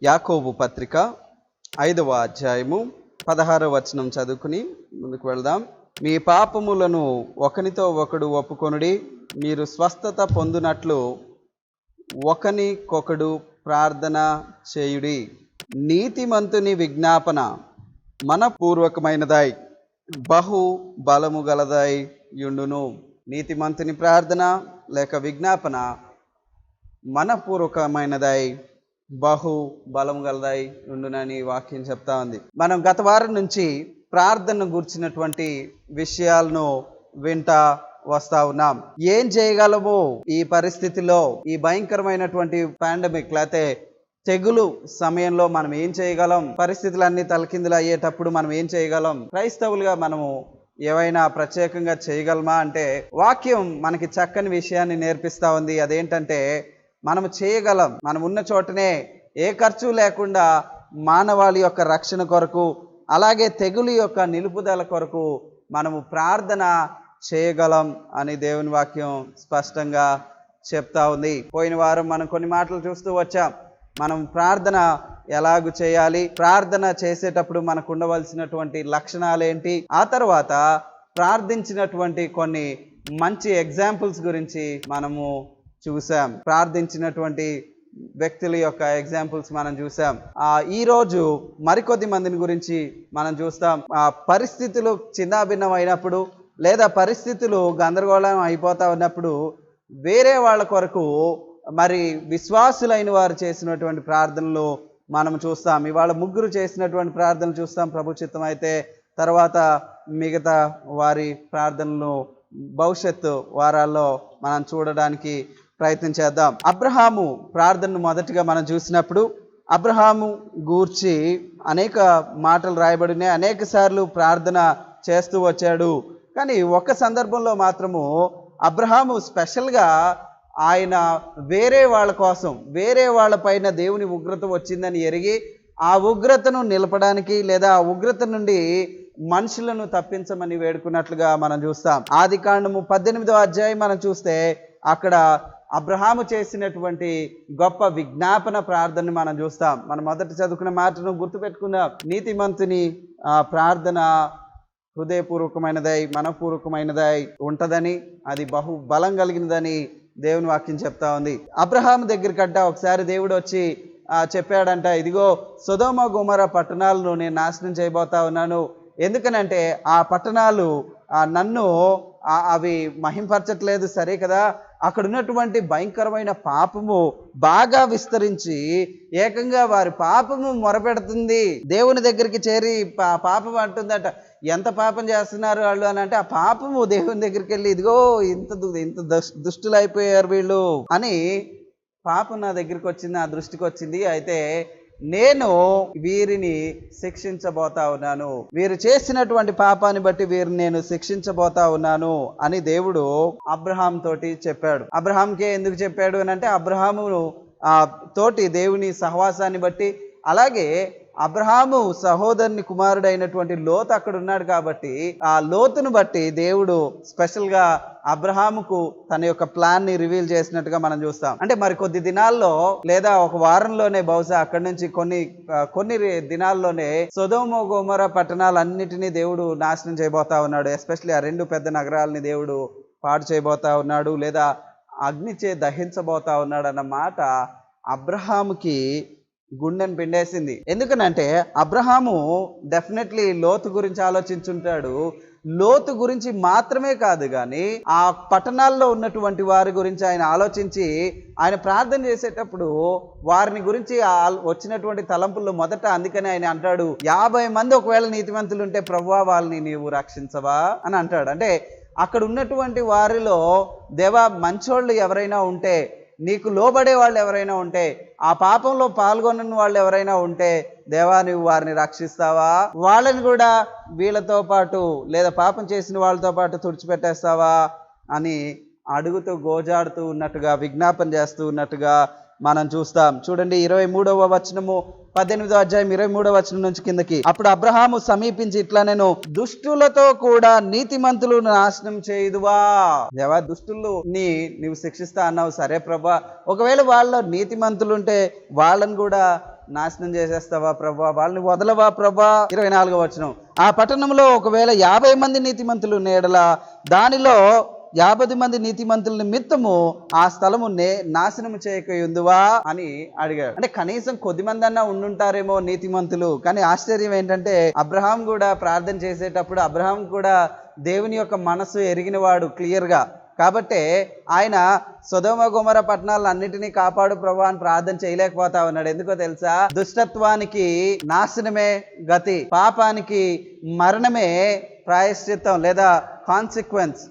యాకోబు పత్రిక 5వ అధ్యాయము 16వ వచనం చదువుకుని ముందుకు వెళ్దాం. మీ పాపములను ఒకనితో ఒకడు ఒప్పుకొనుడి, మీరు స్వస్థత పొందునట్లు ఒకనికొకడు ప్రార్థన చేయుడి. నీతిమంతుని విజ్ఞాపన మనపూర్వకమైనదై బహు బలము గలదై యుండును. నీతిమంతుని ప్రార్థన లేక విజ్ఞాపన మనపూర్వకమైనదై బహు బలం గలదై ఉండునని వాక్యం చెప్తా ఉంది. మనం గత వారం నుంచి ప్రార్థనను గురించినటువంటి విషయాలను వింటా వస్తా ఉన్నాం. ఏం చేయగలము ఈ పరిస్థితిలో, ఈ భయంకరమైనటువంటి పాండమిక్ లేకపోతే తెగులు సమయంలో మనం ఏం చేయగలం, పరిస్థితులన్నీ తలకిందులు అయ్యేటప్పుడు మనం ఏం చేయగలం, క్రైస్తవులుగా మనము ఏవైనా ప్రత్యేకంగా చేయగలమా అంటే వాక్యం మనకి చక్కని విషయాన్ని నేర్పిస్తా ఉంది. అదేంటంటే మనము చేయగలం. మనం ఉన్న చోటనే ఏ ఖర్చు లేకుండా మానవాళి యొక్క రక్షణ కొరకు, అలాగే తెగులు యొక్క నిలుపుదల కొరకు మనము ప్రార్థన చేయగలం అని దేవుని వాక్యం స్పష్టంగా చెప్తా ఉంది. పోయిన వారం మనం కొన్ని మాటలు చూస్తూ వచ్చాం. మనం ప్రార్థన ఎలాగూ చేయాలి, ప్రార్థన చేసేటప్పుడు మనకు ఉండవలసినటువంటి లక్షణాలు ఏంటి, ఆ తర్వాత ప్రార్థించినటువంటి కొన్ని మంచి ఎగ్జాంపుల్స్ గురించి మనము చూసాం. ప్రార్థించినటువంటి వ్యక్తుల యొక్క ఎగ్జాంపుల్స్ మనం చూసాం. ఈరోజు మరికొద్ది మందిని గురించి మనం చూస్తాం. పరిస్థితులు చిన్నాభిన్నం అయినప్పుడు లేదా పరిస్థితులు గందరగోళం అయిపోతా ఉన్నప్పుడు వేరే వాళ్ళ కొరకు మరి విశ్వాసులైన వారు చేసినటువంటి ప్రార్థనలు మనం చూస్తాం. ఇవాళ ముగ్గురు చేసినటువంటి ప్రార్థనలు చూస్తాం ప్రభు చిత్తం అయితే. తర్వాత మిగతా వారి ప్రార్థనలు భవిష్యత్తు వారాల్లో మనం చూడడానికి ప్రయత్నం చేద్దాం. అబ్రహాము ప్రార్థనను మొదటిగా మనం చూసినప్పుడు అబ్రహాము గూర్చి అనేక మాటలు రాయబడినాయి. అనేక సార్లు ప్రార్థన చేస్తూ వచ్చాడు. కానీ ఒక్క సందర్భంలో మాత్రము అబ్రహాము స్పెషల్గా ఆయన వేరే వాళ్ళ కోసం, వేరే వాళ్ళ పైన దేవుని ఉగ్రత వచ్చిందని ఎరిగి ఆ ఉగ్రతను నిలపడానికి లేదా ఆ ఉగ్రత నుండి మనుషులను తప్పించమని వేడుకున్నట్లుగా మనం చూస్తాం. ఆదికాండము 18వ అధ్యాయం మనం చూస్తే అక్కడ అబ్రహాము చేసినటువంటి గొప్ప విజ్ఞాపన ప్రార్థనని మనం చూస్తాం. మనం మొదట చదువుకున్న మాటను గుర్తుపెట్టుకుందాం. నీతిమంతుని ప్రార్థన హృదయపూర్వకమైనదై మనపూర్వకమైనదై ఉంటదని, అది బహు బలం కలిగినదని దేవుని వాక్యం చెప్తా ఉంది. అబ్రహాము దగ్గరికంట ఒకసారి దేవుడు వచ్చి చెప్పాడంట, ఇదిగో సొదొమ గొమొర్రా పట్టణాలను నేను నాశనం చేయబోతా ఉన్నాను. ఎందుకనంటే ఆ పట్టణాలు నన్ను అవి మహింపరచట్లేదు, సరే కదా. అక్కడ ఉన్నటువంటి భయంకరమైన పాపము బాగా విస్తరించి ఏకంగా వారి పాపము మొరపెడుతుంది. దేవుని దగ్గరికి చేరి పాపం అంటుందట. ఎంత పాపం చేస్తున్నారు వాళ్ళు అని అంటే ఆ పాపము దేవుని దగ్గరికి వెళ్ళి ఇదిగో ఇంత దుష్టులు అయిపోయారు వీళ్ళు అని పాపం నా దగ్గరికి వచ్చింది, నా దృష్టికి వచ్చింది. అయితే నేను వీరిని శిక్షించబోతా ఉన్నాను, వీరు చేసినటువంటి పాపాన్ని బట్టి వీరిని నేను శిక్షించబోతా ఉన్నాను అని దేవుడు అబ్రహాం తోటి చెప్పాడు. అబ్రహాంకే ఎందుకు చెప్పాడు అని అంటే అబ్రహాము తోటి దేవుని సహవాసాన్ని బట్టి, అలాగే అబ్రహాము సహోదరుని కుమారుడైనటువంటి లోతు అక్కడ ఉన్నాడు కాబట్టి ఆ లోతును బట్టి దేవుడు స్పెషల్గా అబ్రహాముకు తన యొక్క ప్లాన్ ని రివీల్ చేసినట్టుగా మనం చూస్తాం. అంటే మరి కొద్ది దినాల్లో లేదా ఒక వారంలోనే బహుశా అక్కడి నుంచి కొన్ని దినాల్లోనే సొదొమ గొమొర్రా పట్టణాలన్నిటినీ దేవుడు నాశనం చేయబోతా ఉన్నాడు. ఎస్పెషల్లీ ఆ 2 పెద్ద నగరాలని దేవుడు పాడు చేయబోతా ఉన్నాడు, లేదా అగ్నిచే దహించబోతా ఉన్నాడు అన్న మాట అబ్రహాముకి గుండెను పిండేసింది. ఎందుకనంటే అబ్రహాము డెఫినెట్లీ లోతు గురించి ఆలోచించుంటాడు. లోతు గురించి మాత్రమే కాదు కానీ ఆ పట్టణాల్లో ఉన్నటువంటి వారి గురించి ఆయన ఆలోచించి ఆయన ప్రార్థన చేసేటప్పుడు వారిని గురించి వచ్చినటువంటి తలంపుల్లో మొదట అందుకని ఆయన అంటాడు, 50 మంది ఒకవేళ నీతిమంతులు ఉంటే ప్రభువా వాళ్ళని నీవు రక్షించవా అని అంటాడు. అంటే అక్కడ ఉన్నటువంటి వారిలో దేవా మంచోళ్ళు ఎవరైనా ఉంటే, నీకు లోబడే వాళ్ళు ఎవరైనా ఉంటే, ఆ పాపంలో పాల్గొనని వాళ్ళు ఎవరైనా ఉంటే దేవా నువ్వు వారిని రక్షిస్తావా, వాళ్ళని కూడా వీళ్ళతో పాటు లేదా పాపం చేసిన వాళ్ళతో పాటు తుడిచిపెట్టేస్తావా అని అడుగుతూ గోజాడుతూ ఉన్నట్టుగా, విజ్ఞాపన చేస్తూ ఉన్నట్టుగా మనం చూస్తాం. చూడండి 23వ వచనము 18వ అధ్యాయం 23వ వచనం నుంచి కిందకి. అప్పుడు అబ్రహాము సమీపించి ఇట్లా, నేను దుష్టులతో కూడా నీతిమంతులు నాశనం చేయుదువా. దేవా దుష్టులు నీవు శిక్షిస్తా అన్నావు, సరే ప్రభా, ఒకవేళ వాళ్ళ నీతిమంతులు ఉంటే వాళ్ళని కూడా నాశనం చేసేస్తావా ప్రభా, వాళ్ళని వదలవా ప్రభా. 24వ వచనం, ఆ పట్టణంలో ఒకవేళ 50 మంది నీతిమంతులు నేడల దానిలో 50 మంది నీతిమంతుల నిమిత్తము ఆ స్థలము నాశనము చేయకయుందువా అని అడిగాడు. అంటే కనీసం కొద్ది మంది అన్నా ఉండుంటారేమో నీతిమంతులు. కానీ ఆశ్చర్యం ఏంటంటే అబ్రహాం కూడా ప్రార్థన చేసేటప్పుడు అబ్రహాం కూడా దేవుని యొక్క మనసు ఎరిగినవాడు క్లియర్గా. కాబట్టే ఆయన సొదొమ గొమొర్రా పట్టణాలను అన్నిటినీ కాపాడు ప్రభా అని ప్రార్థన చేయలేకపోతా ఉన్నాడు. ఎందుకో తెలుసా? దుష్టత్వానికి నాశనమే గతి, పాపానికి మరణమే ప్రాయశ్చిత్తం లేదా కాన్సిక్వెన్స్,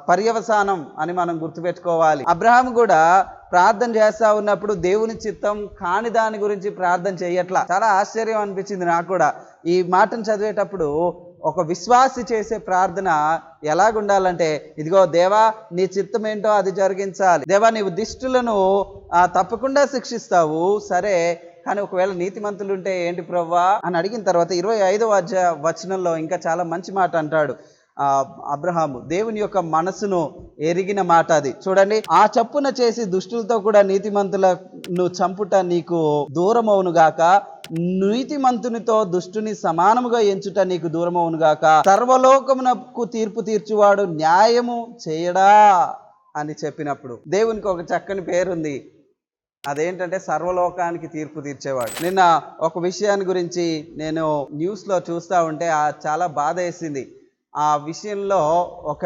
పర్యవసానం అని మనం గుర్తుపెట్టుకోవాలి. అబ్రహాం కూడా ప్రార్థన చేస్తా ఉన్నప్పుడు దేవుని చిత్తం కాని దాని గురించి ప్రార్థన చేయట్లా. చాలా ఆశ్చర్యం అనిపించింది నాకు కూడా ఈ మాటను చదివేటప్పుడు. ఒక విశ్వాసి చేసే ప్రార్థన ఎలాగుండాలంటే, ఇదిగో దేవా నీ చిత్తం ఏంటో అది జరిగించాలి, దేవా నీవు దుష్టులను తప్పకుండా శిక్షిస్తావు సరే, కానీ ఒకవేళ నీతిమంతులు ఉంటే ఏంటి ప్రవ్వా అని అడిగిన తర్వాత 25వ వచనంలో ఇంకా చాలా మంచి మాట అంటాడు అబ్రహాము. దేవుని యొక్క మనసును ఎరిగిన మాట అది. చూడండి, ఆ చప్పున చేసి దుష్టులతో కూడా నీతిమంతులను చంపుట నీకు దూరమవునుగాక, నీతిమంతునితో దుష్టుని సమానముగా ఎంచుట నీకు దూరమవునుగాక, సర్వలోకమునకు తీర్పు తీర్చువాడు న్యాయము చేయడా అని చెప్పినప్పుడు దేవునికి ఒక చక్కని పేరుంది. అదేంటంటే సర్వలోకానికి తీర్పు తీర్చేవాడు. నిన్న ఒక విషయాన్ని గురించి నేను న్యూస్లో చూస్తూ ఉంటే చాలా బాధ వేసింది. ఆ విషయంలో ఒక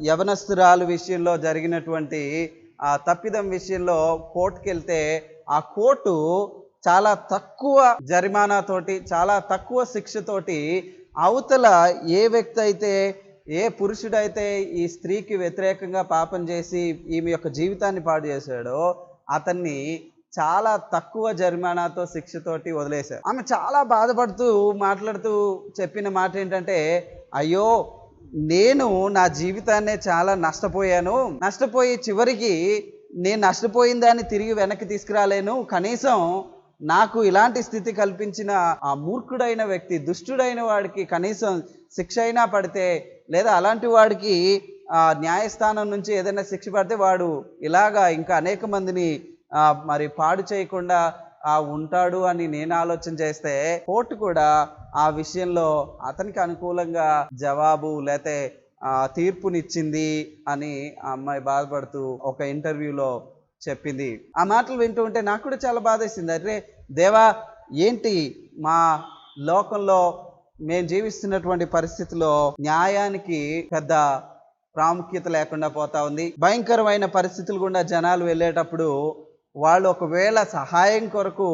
యవనస్తురాలు విషయంలో జరిగినటువంటి తప్పిదం విషయంలో కోర్టుకి వెళ్తే ఆ కోర్టు చాలా తక్కువ జరిమానాతోటి, చాలా తక్కువ శిక్షతోటి అవతల ఏ వ్యక్తి అయితే, ఏ పురుషుడైతే ఈ స్త్రీకి వ్యతిరేకంగా పాపం చేసి ఈమె యొక్క జీవితాన్ని పాడు చేశాడో అతన్ని చాలా తక్కువ జరిమానాతో శిక్షతోటి వదిలేశారు. ఆమె చాలా బాధపడుతూ మాట్లాడుతూ చెప్పిన మాట ఏంటంటే, అయ్యో నేను నా జీవితాన్నే చాలా నష్టపోయి చివరికి నేను నష్టపోయిన దాన్ని తిరిగి వెనక్కి తీసుకురాలేను, కనీసం నాకు ఇలాంటి స్థితి కల్పించిన ఆ మూర్ఖుడైన వ్యక్తి, దుష్టుడైన వాడికి కనీసం శిక్ష అయినా పడితే, లేదా అలాంటి వాడికి న్యాయస్థానం నుంచి ఏదైనా శిక్ష పడితే వాడు ఇలాగా ఇంకా అనేక మందిని మరి పాడు చేయకుండా ఉంటాడు అని నేను ఆలోచన చేస్తే, కోర్టు కూడా ఆ విషయంలో అతనికి అనుకూలంగా జవాబు లేతే తీర్పునిచ్చింది అని ఆ అమ్మాయి బాధపడుతూ ఒక ఇంటర్వ్యూలో చెప్పింది. ఆ మాటలు వింటూ ఉంటే నాకు కూడా చాలా బాధేసింది. అరే దేవా, ఏంటి మా లోకంలో మేము జీవిస్తున్నటువంటి పరిస్థితిలో న్యాయానికి పెద్ద ప్రాముఖ్యత లేకుండా పోతా ఉంది. భయంకరమైన పరిస్థితులు గుండా జనాలు వెళ్ళేటప్పుడు వాళ్ళు ఒకవేళ సహాయం కొరకు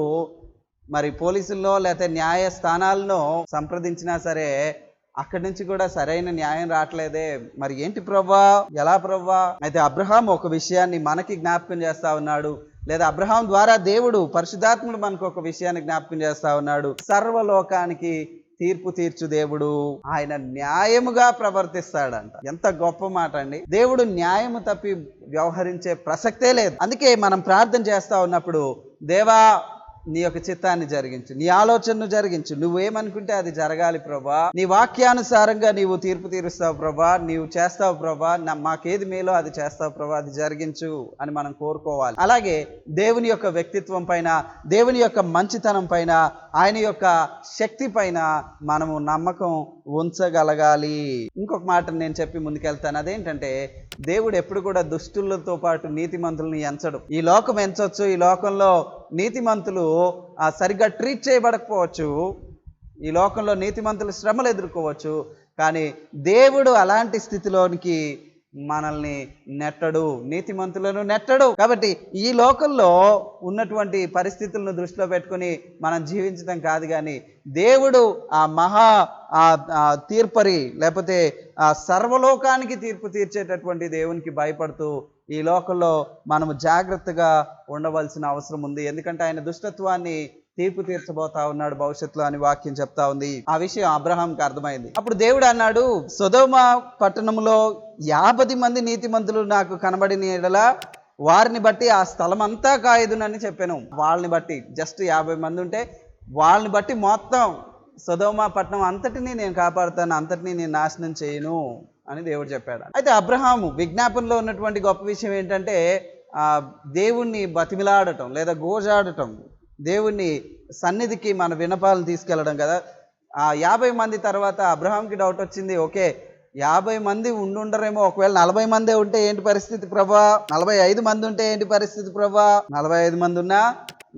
మరి పోలీసుల్లో లేకపోతే న్యాయస్థానాలను సంప్రదించినా సరే అక్కడి నుంచి కూడా సరైన న్యాయం రావట్లేదే, మరి ఏంటి ప్రభా, ఎలా ప్రభా? అయితే అబ్రహాం ఒక విషయాన్ని మనకి జ్ఞాపకం చేస్తా ఉన్నాడు, లేదా అబ్రహాం ద్వారా దేవుడు పరిశుద్ధాత్ముడు మనకు ఒక విషయాన్ని జ్ఞాపకం చేస్తా ఉన్నాడు. సర్వలోకానికి తీర్పు తీర్చు దేవుడు, ఆయన న్యాయముగా ప్రవర్తిస్తాడంట. ఎంత గొప్ప మాట అండి. దేవుడు న్యాయము తప్పి వ్యవహరించే ప్రసక్తే లేదు. అందుకే మనం ప్రార్థన చేస్తా ఉన్నప్పుడు, దేవా నీ యొక్క చిత్తాన్ని జరిగించు, నీ ఆలోచనను జరిగించు, నువ్వేమనుకుంటే అది జరగాలి ప్రభా, నీ వాక్యానుసారంగా నీవు తీర్పు తీరుస్తావు ప్రభా, నీవు చేస్తావు ప్రభా, మాకేది మేలో అది చేస్తావు ప్రభా, అది జరిగించు అని మనం కోరుకోవాలి. అలాగే దేవుని యొక్క వ్యక్తిత్వం పైన, దేవుని యొక్క మంచితనం పైన, ఆయన యొక్క శక్తి పైన మనము నమ్మకం ఉంచగలగాలి. ఇంకొక మాట నేను చెప్పి ముందుకెళ్తాను. అదేంటంటే దేవుడు ఎప్పుడు కూడా దుష్టులతో పాటు నీతిమంతులను ఎంచడు. ఈ లోకం ఎంచవచ్చు, ఈ లోకంలో నీతిమంతులు సరిగ్గా ట్రీట్ చేయబడకపోవచ్చు, ఈ లోకంలో నీతిమంతులు శ్రమలు ఎదుర్కోవచ్చు, కానీ దేవుడు అలాంటి స్థితిలోనికి మనల్ని నెట్టడు, నీతిమంతులను నెట్టడు. కాబట్టి ఈ లోకంలో ఉన్నటువంటి పరిస్థితులను దృష్టిలో పెట్టుకుని మనం జీవించడం కాదు, కానీ దేవుడు ఆ మహా తీర్పరి లేకపోతే ఆ సర్వలోకానికి తీర్పు తీర్చేటటువంటి దేవునికి భయపడుతూ ఈ లోకంలో మనము జాగ్రత్తగా ఉండవలసిన అవసరం ఉంది. ఎందుకంటే ఆయన దుష్టత్వాన్ని తీర్పు తీర్చబోతా ఉన్నాడు భవిష్యత్తులో అని వాక్యం చెప్తా ఉంది. ఆ విషయం అబ్రహాంకి అర్థమైంది. అప్పుడు దేవుడు అన్నాడు, సొదొమ పట్టణంలో 50 మంది నీతిమంతులు నాకు కనబడిన యెడల వారిని బట్టి ఆ స్థలం అంతా కాయదునని చెప్పాను. వాళ్ళని బట్టి జస్ట్ 50 మంది ఉంటే వాళ్ళని బట్టి మొత్తం సొదొమ పట్టణం అంతటినీ నేను కాపాడుతాను, అంతటినీ నేను నాశనం చేయను అని దేవుడు చెప్పాడు. అయితే అబ్రహాము విజ్ఞాపనలో ఉన్నటువంటి గొప్ప విషయం ఏంటంటే దేవుణ్ణి బతిమిలాడటం లేదా గోజాడటం. దేవుని సన్నిధికి మన విన్నపాలను తీసుకెళ్ళడం కదా. ఆ 50 మంది తర్వాత అబ్రహాంకి డౌట్ వచ్చింది. ఓకే, 50 మంది ఉండుండరేమో, ఒకవేళ 40 మందే ఉంటే ఏంటి పరిస్థితి ప్రభా, 45 మంది ఉంటే ఏంటి పరిస్థితి ప్రభా, 45 మంది ఉన్నా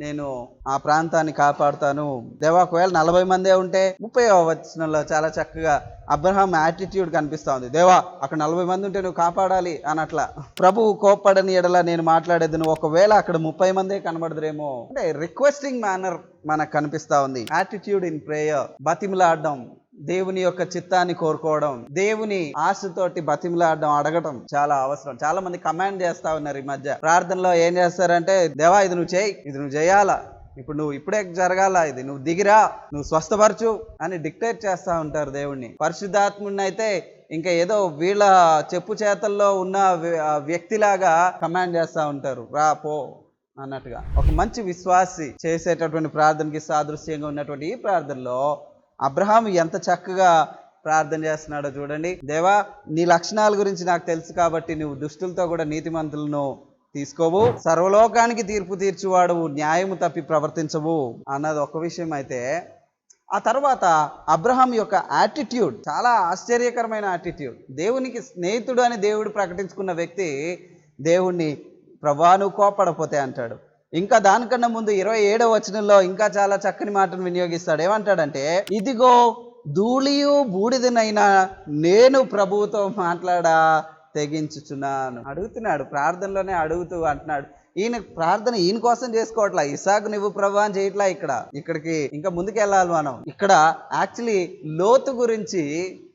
నేను ఆ ప్రాంతాన్ని కాపాడుతాను దేవా. ఒకవేళ 40 మందే ఉంటే 30వ వచనంలో చాలా చక్కగా అబ్రహాం యాటిట్యూడ్ కనిపిస్తా ఉంది. దేవా అక్కడ 40 మంది ఉంటే నువ్వు కాపాడాలి అన్నట్ల. ప్రభువు కోప్పడని ఎడల నేను మాట్లాడేది నువ్వు, ఒకవేళ అక్కడ 30 మందే కనబడదురేమో అంటే రిక్వెస్టింగ్ మేనర్ మనకు కనిపిస్తా ఉంది. యాటిట్యూడ్ ఇన్ ప్రేయర్, బతిమిలాడడం, దేవుని యొక్క చిత్తాన్ని కోరుకోవడం, దేవుని ఆశతోటి బతిమిలాడడం, అడగటం చాలా అవసరం. చాలా మంది కమాండ్ చేస్తా ఉన్నారు ఈ మధ్య ప్రార్థనలో. ఏం చేస్తారంటే, దేవా ఇది నువ్వు చేయి, ఇది నువ్వు చేయాలా, ఇప్పుడు నువ్వు ఇప్పుడే జరగాల, ఇది నువ్వు దిగిరా, నువ్వు స్వస్థపరచు అని డిక్టేట్ చేస్తూ ఉంటారు దేవుణ్ణి. పరిశుద్ధాత్ముడిని అయితే ఇంకా ఏదో వీళ్ళ చెప్పు చేతల్లో ఉన్న వ్యక్తిలాగా కమాండ్ చేస్తూ ఉంటారు, రా పో అన్నట్టుగా. ఒక మంచి విశ్వాసి చేసేటటువంటి ప్రార్థనకి సాదృశ్యంగా ఉన్నటువంటి ఈ ప్రార్థనలో అబ్రహాం ఎంత చక్కగా ప్రార్థన చేస్తున్నాడో చూడండి. దేవా నీ లక్షణాల గురించి నాకు తెలుసు కాబట్టి నువ్వు దుష్టులతో కూడా నీతిమంతులను తీసుకోవు, సర్వలోకానికి తీర్పు తీర్చువాడు, న్యాయము తప్పి ప్రవర్తించవు అన్నది ఒక విషయం. అయితే ఆ తర్వాత అబ్రహాం యొక్క యాటిట్యూడ్ చాలా ఆశ్చర్యకరమైన యాటిట్యూడ్. దేవునికి స్నేహితుడు అని దేవుడు ప్రకటించుకున్న వ్యక్తి దేవుణ్ణి ప్రభా నువ్వు కోపడపోతే అంటాడు. ఇంకా దానికన్నా ముందు 27వ వచనంలో ఇంకా చాలా చక్కని మాటను వినియోగిస్తాడు. ఏమంటాడంటే, ఇదిగో ధూళియు బూడిదనైనా నేను ప్రభువుతో మాట్లాడా తెగించుచున్నాను. అడుగుతున్నాడు, ప్రార్థనలోనే అడుగుతూ అంటున్నాడు. ఈయన ప్రార్థన ఈయన కోసం చేసుకోవట్లా, ఇసాకు నువ్వు ప్రభు అని చేయట్లా. ఇక్కడికి ఇంకా ముందుకు వెళ్ళాలి మనం. ఇక్కడ యాక్చువల్లీ లోతు గురించి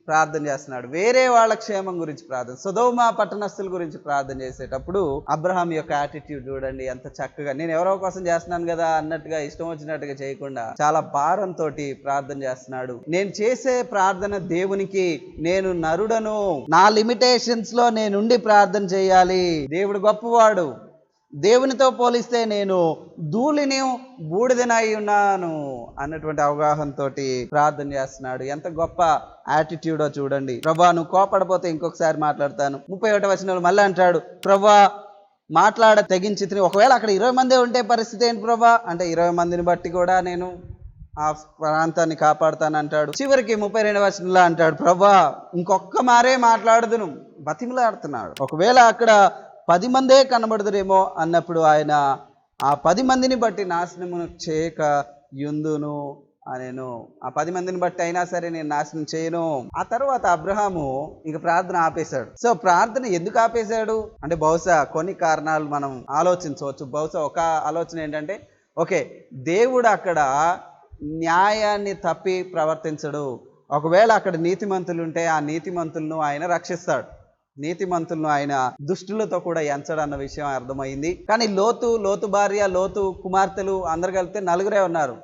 ప్రార్థన చేస్తున్నాడు, వేరే వాళ్ళ క్షేమం గురించి ప్రార్థన, సొదొమ పట్టణస్థుల గురించి ప్రార్థన చేసేటప్పుడు అబ్రహాం యొక్క యాటిట్యూడ్ చూడండి ఎంత చక్కగా. నేను ఎవరో కోసం చేస్తున్నాను కదా అన్నట్టుగా ఇష్టం వచ్చినట్టుగా చేయకుండా చాలా భారంతో ప్రార్థన చేస్తున్నాడు. నేను చేసే ప్రార్థన దేవునికి నేను నరుడను, నా లిమిటేషన్స్ లో నేనుండి ప్రార్థన చేయాలి. దేవుడు గొప్పవాడు, దేవునితో పోలిస్తే నేను ధూళిని బూడిదనై ఉన్నాను అన్నటువంటి అవగాహనతో ప్రార్థన చేస్తున్నాడు. ఎంత గొప్ప యాటిట్యూడో చూడండి. ప్రభా నువ్వు కోపడపోతే ఇంకొకసారి మాట్లాడతాను. 31వ వచనంలో మళ్ళీ అంటాడు, ప్రభా మాట్లాడ తెగించి, ఒకవేళ అక్కడ 20 మందే ఉంటే పరిస్థితి ఏంటి ప్రభా అంటే, 20 మందిని బట్టి కూడా నేను ఆ ప్రాంతాన్ని కాపాడుతానంటాడు. చివరికి 32వ వచనంలో అంటాడు, ప్రభా ఇంకొక్క మారే మాట్లాడదును, బతిమలాడుతున్నాడు. ఒకవేళ అక్కడ 10 మందే కనబడదురేమో అన్నప్పుడు ఆయన ఆ 10 మందిని బట్టి నాశనము చేయక యుందును అనేను. ఆ 10 మందిని బట్టి అయినా సరే నేను నాశనం చేయను. ఆ తర్వాత అబ్రహాము ఇంక ప్రార్థన ఆపేశాడు. సో ప్రార్థన ఎందుకు ఆపేశాడు అంటే బహుశా కొన్ని కారణాలు మనం ఆలోచించవచ్చు. బహుశా ఒక ఆలోచన ఏంటంటే, ఓకే దేవుడు అక్కడ న్యాయాన్ని తప్పి ప్రవర్తించడు. ఒకవేళ అక్కడ నీతిమంతులు ఉంటే ఆ నీతిమంతులను ఆయన రక్షిస్తాడు, నీతిమంతులను ఆయన దుష్టులతో కూడా ఎంచడన్న విషయం అర్థమైంది. కానీ లోతు భార్య, లోతు కుమార్తెలు అందరు కలిపితే 4 ఉన్నారు.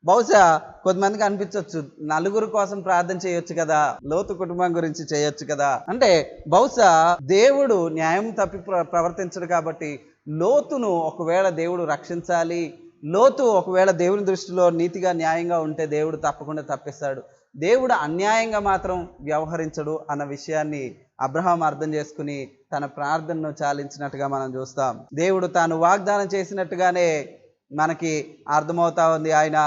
బహుశా కొంతమందికి అనిపించవచ్చు, 4 కోసం ప్రార్థన చేయొచ్చు కదా, లోతు కుటుంబం గురించి చేయొచ్చు కదా అంటే, బహుశా దేవుడు న్యాయం తప్పి ప్రవర్తించడు కాబట్టి లోతును ఒకవేళ దేవుడు రక్షించాలి, లోతు ఒకవేళ దేవుని దృష్టిలో నీతిగా న్యాయంగా ఉంటే దేవుడు తప్పకుండా తప్పిస్తాడు, దేవుడు అన్యాయంగా మాత్రం వ్యవహరించడు అన్న విషయాన్ని అబ్రహాం అర్థం చేసుకుని తన ప్రార్థనను చాలించినట్టుగా మనం చూస్తాం. దేవుడు తాను వాగ్దానం చేసినట్టుగానే మనకి అర్థమవుతా ఉంది. ఆయన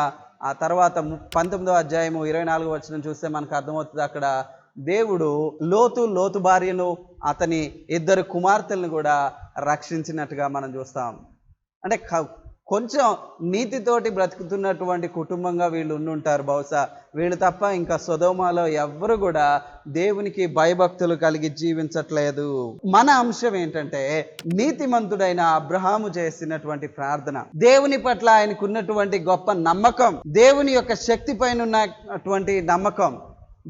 ఆ తర్వాత 19వ అధ్యాయము 24వ వచనం చూస్తే మనకు అర్థమవుతుంది. అక్కడ దేవుడు లోతు భార్యను అతని 2 కుమార్తెలను కూడా రక్షించినట్టుగా మనం చూస్తాం. అంటే కొంచెం నీతితోటి బ్రతుకుతున్నటువంటి కుటుంబంగా వీళ్ళు ఉండుంటారు. బహుశా వీళ్ళు తప్ప ఇంకా సొదొమలో ఎవ్వరు కూడా దేవునికి భయభక్తులు కలిగి జీవించట్లేదు. మన అంశం ఏంటంటే, నీతిమంతుడైన అబ్రహాము చేసినటువంటి ప్రార్థన, దేవుని పట్ల ఆయనకున్నటువంటి గొప్ప నమ్మకం, దేవుని యొక్క శక్తి పైన ఉన్నటువంటి నమ్మకం,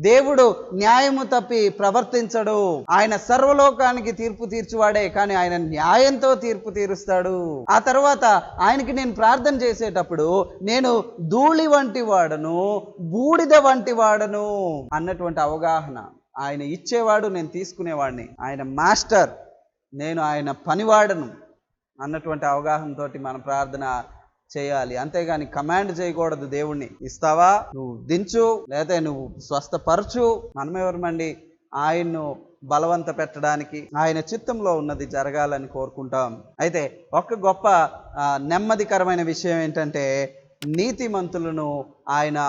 దేవుడు న్యాయము తప్పి ప్రవర్తించడు, ఆయన సర్వలోకానికి తీర్పు తీర్చువాడే, కానీ ఆయన న్యాయంతో తీర్పు తీరుస్తాడు. ఆ తర్వాత ఆయనకి నేను ప్రార్థన చేసేటప్పుడు నేను ధూళి వంటి వాడను, బూడిద వంటి వాడను అన్నటువంటి అవగాహన. ఆయన ఇచ్చేవాడు, నేను తీసుకునేవాడిని, ఆయన మాస్టర్, నేను ఆయన పనివాడను అన్నటువంటి అవగాహనతో మన ప్రార్థన చేయాలి. అంతేగాని కమాండ్ చేయకూడదు. దేవుణ్ణి ఇస్తావా, నువ్వు దించు, లేదా నువ్వు స్వస్థపరచు. మనమెవరమండి ఆయన్ను బలవంత పెట్టడానికి ఆయన చిత్తంలో ఉన్నది జరగాలని కోరుకుంటాం. అయితే ఒక గొప్ప నెమ్మదికరమైన విషయం ఏంటంటే నీతిమంతులను ఆయన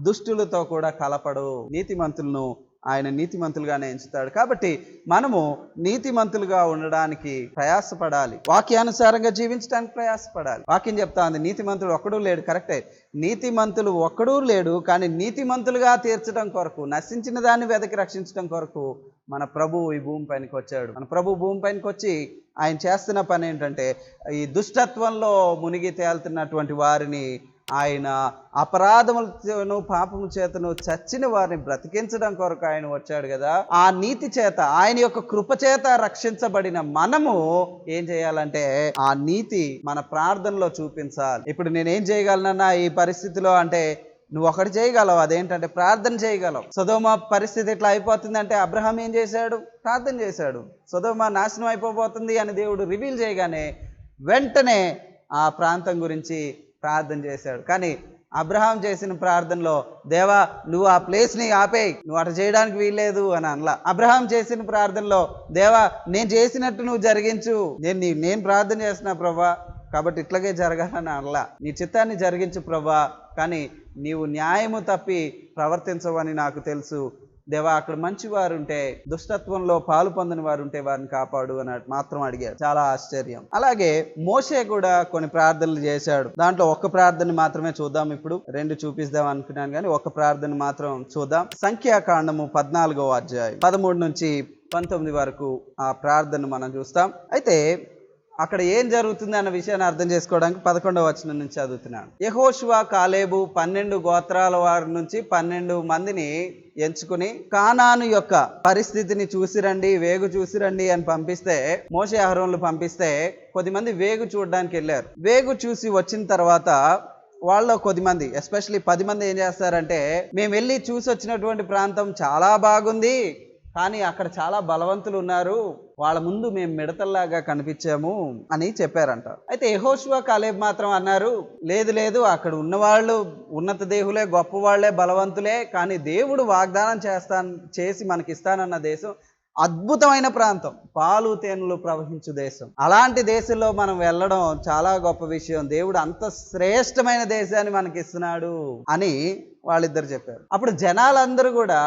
దుష్టులతో కూడా కలపడు. నీతిమంతులను ఆయన నీతిమంతులుగానే ఎంచుతాడు. కాబట్టి మనము నీతిమంతులుగా ఉండడానికి ప్రయాసపడాలి, వాక్యానుసారంగా జీవించడానికి ప్రయాసపడాలి. వాక్యం చెప్తా ఉంది నీతిమంతుడు ఒక్కడూ లేడు. కరెక్టే, నీతిమంతులు ఒక్కడూ లేడు. కానీ నీతిమంతులుగా తీర్చడం కొరకు, నశించిన దాన్ని వెదకి రక్షించడం కొరకు మన ప్రభువు ఈ భూమి పైనకి వచ్చాడు. మన ప్రభు భూమి పైనకి వచ్చి ఆయన చేస్తున్న పని ఏంటంటే ఈ దుష్టత్వంలో మునిగి తేలుతున్నటువంటి వారిని ఆయన అపరాధములతోనూ పాపము చేతను చచ్చిన వారిని బ్రతికించడం కొరకు ఆయన వచ్చాడు కదా. ఆ నీతి చేత, ఆయన యొక్క కృప చేత రక్షించబడిన మనము ఏం చేయాలంటే ఆ నీతి మన ప్రార్థనలో చూపించాలి. ఇప్పుడు నేనేం చేయగలనన్నా ఈ పరిస్థితిలో అంటే నువ్వు ఒకటి చేయగలవు, అదేంటంటే ప్రార్థన చేయగలవు. సొదొమ పరిస్థితి ఇట్లా అయిపోతుందంటే అబ్రహాం ఏం చేశాడు? ప్రార్థన చేశాడు. సొదొమ నాశనం అయిపోబోతుంది అని దేవుడు రివీల్ చేయగానే వెంటనే ఆ ప్రాంతం గురించి ప్రార్థన చేశాడు. కానీ అబ్రహాం చేసిన ప్రార్థనలో దేవా నువ్వు ఆ ప్లేస్ని ఆపేయి, నువ్వు అటు చేయడానికి వీల్లేదు అని అనలా. అబ్రహాం చేసిన ప్రార్థనలో దేవా నేను చేసినట్టు నువ్వు జరిగించు, నేను ప్రార్థన చేస్తున్నా ప్రభా, కాబట్టి ఇట్లాగే జరగాలని అనలా. నీ చిత్తాన్ని జరిగించు ప్రభా, కానీ నీవు న్యాయము తప్పి ప్రవర్తించవని నాకు తెలుసు దేవా. అక్కడ మంచివారు ఉంటే, దుష్టత్వంలో పాలు పొందని వారు ఉంటే వారిని కాపాడు అని మాత్రం అడిగాడు. చాలా ఆశ్చర్యం. అలాగే మోషే కూడా కొన్ని ప్రార్థనలు చేశాడు. దాంట్లో ఒక్క ప్రార్థన మాత్రమే చూద్దాం. ఇప్పుడు రెండు చూపిద్దాం అనుకున్నాను కానీ ఒక్క ప్రార్థన మాత్రం చూద్దాం. సంఖ్యాకాండము 14వ అధ్యాయం 13 నుంచి 19 వరకు ఆ ప్రార్థన మనం చూస్తాం. అయితే అక్కడ ఏం జరుగుతుంది అన్న విషయాన్ని అర్థం చేసుకోవడానికి 11వ వచనం నుంచి చదువుతున్నాను. యెహోషువ కాలేబు 12 గోత్రాల వారి నుంచి 12 మందిని ఎంచుకుని కానాను యొక్క పరిస్థితిని చూసిరండి, వేగు చూసిరండి అని పంపిస్తే, మోషే అహరోనులు పంపిస్తే కొద్దిమంది వేగు చూడడానికి వెళ్ళారు. వేగు చూసి వచ్చిన తర్వాత వాళ్ళలో కొద్దిమంది, ఎస్పెషల్లీ 10 మంది ఏం చేస్తారంటే మేము వెళ్ళి చూసి వచ్చినటువంటి ప్రాంతం చాలా బాగుంది, కానీ అక్కడ చాలా బలవంతులు ఉన్నారు, వాళ్ళ ముందు మేము మిడతల్లాగా కనిపించాము అని చెప్పారంట. అయితే యెహోషువ కాలేబ్ మాత్రం అన్నారు లేదు లేదు, అక్కడ ఉన్నవాళ్ళు ఉన్నత దేవులే, గొప్ప వాళ్ళే, బలవంతులే, కానీ దేవుడు వాగ్దానం చేసి మనకిస్తానన్న దేశం అద్భుతమైన ప్రాంతం, పాలు తేనెలు ప్రవహించు దేశం. అలాంటి దేశంలో మనం వెళ్ళడం చాలా గొప్ప విషయం, దేవుడు అంత శ్రేష్టమైన దేశాన్ని మనకి ఇస్తున్నాడు అని వాళ్ళిద్దరు చెప్పారు. అప్పుడు జనాలందరూ కూడా